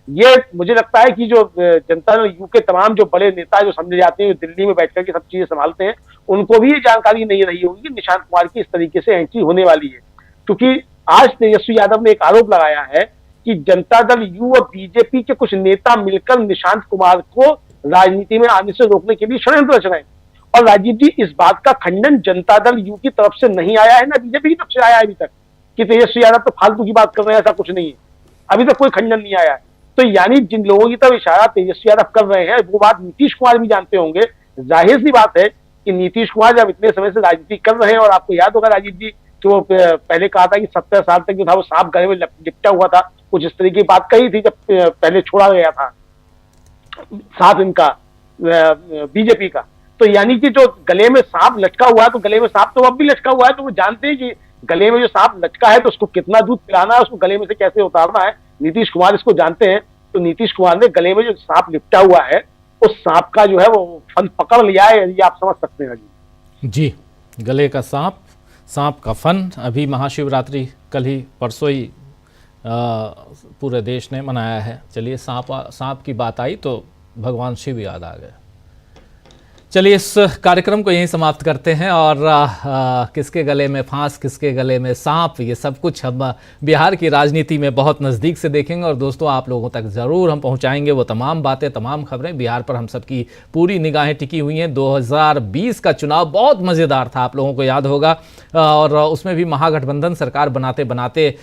ये मुझे लगता है कि जो जनता दल यू के तमाम जो बड़े नेता जो समझे जाते हैं, जो दिल्ली में बैठकर के सब चीजें संभालते हैं, उनको भी ये जानकारी नहीं रही होगी कि निशांत कुमार की इस तरीके से एंट्री होने वाली है। क्योंकि आज तेजस्वी यादव ने एक आरोप लगाया है कि जनता दल यू और बीजेपी के कुछ नेता मिलकर निशांत कुमार को राजनीति में आने से रोकने के लिए षड्यंत्र रच रहे हैं। और राजीव जी, इस बात का खंडन जनता दल यू की तरफ से नहीं आया है, ना बीजेपी की तरफ से आया है अभी तक कि तेजस्वी यादव तो फालतू की बात कर रहे हैं, ऐसा कुछ नहीं है। अभी तक कोई खंडन नहीं आया है। तो यानी जिन लोगों की तरफ इशारा तेजस्वी यादव कर रहे हैं, वो बात नीतीश कुमार भी जानते होंगे। जाहिर सी बात है कि नीतीश कुमार जब इतने समय से राजनीति कर रहे हैं, और आपको याद होगा राजीव जी कि वो पहले कहा था कि 70 साल तक जो था वो सांप गले में लिपटा हुआ था, कुछ इस तरह की बात कही थी जब पहले छोड़ा गया था साथ इनका बीजेपी का। तो यानी कि जो गले में सांप लटका हुआ है, तो गले में सांप तो अब भी लटका हुआ है, तो वो जानते हैं कि गले में जो सांप लटका है तो उसको कितना दूध पिलाना है, उसको गले में से कैसे उतारना है। नीतीश कुमार इसको जानते हैं। तो नीतीश कुमार ने गले में जो सांप लिपटा हुआ है, उस सांप का जो है वो फन पकड़ लिया है, ये आप समझ सकते हैं जी। गले का सांप, सांप का फन। अभी महाशिवरात्रि कल ही परसों ही पूरे देश ने मनाया है। चलिए, सांप की बात आई तो भगवान शिव याद आ गए। चलिए इस कार्यक्रम को यहीं समाप्त करते हैं और किसके गले में फांस किसके गले में सांप, ये सब कुछ हम बिहार की राजनीति में बहुत नज़दीक से देखेंगे और दोस्तों आप लोगों तक ज़रूर हम पहुंचाएंगे वो तमाम बातें, तमाम खबरें। बिहार पर हम सबकी पूरी निगाहें टिकी हुई हैं। 2020 का चुनाव बहुत मज़ेदार था, आप लोगों को याद होगा, और उसमें भी महागठबंधन सरकार बनाते बनाते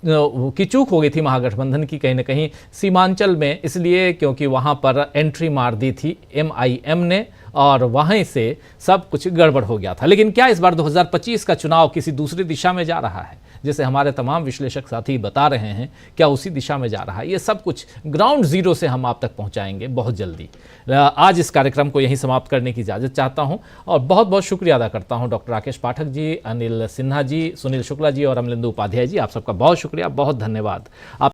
की चूक हो गई थी महागठबंधन की कहीं ना कहीं सीमांचल में, इसलिए क्योंकि वहाँ पर एंट्री मार दी थी MIM ने और वहीं से सब कुछ गड़बड़ हो गया था। लेकिन क्या इस बार 2025 का चुनाव किसी दूसरी दिशा में जा रहा है, जैसे हमारे तमाम विश्लेषक साथी बता रहे हैं, क्या उसी दिशा में जा रहा है? ये सब कुछ ग्राउंड जीरो से हम आप तक पहुंचाएंगे बहुत जल्दी। आज इस कार्यक्रम को यहीं समाप्त करने की इजाज़त चाहता हूं और बहुत बहुत शुक्रिया अदा करता हूं डॉक्टर राकेश पाठक जी, अनिल सिन्हा जी, सुनील शुक्ला जी और अमलेंदु उपाध्याय जी। आप सबका बहुत शुक्रिया, बहुत धन्यवाद। आप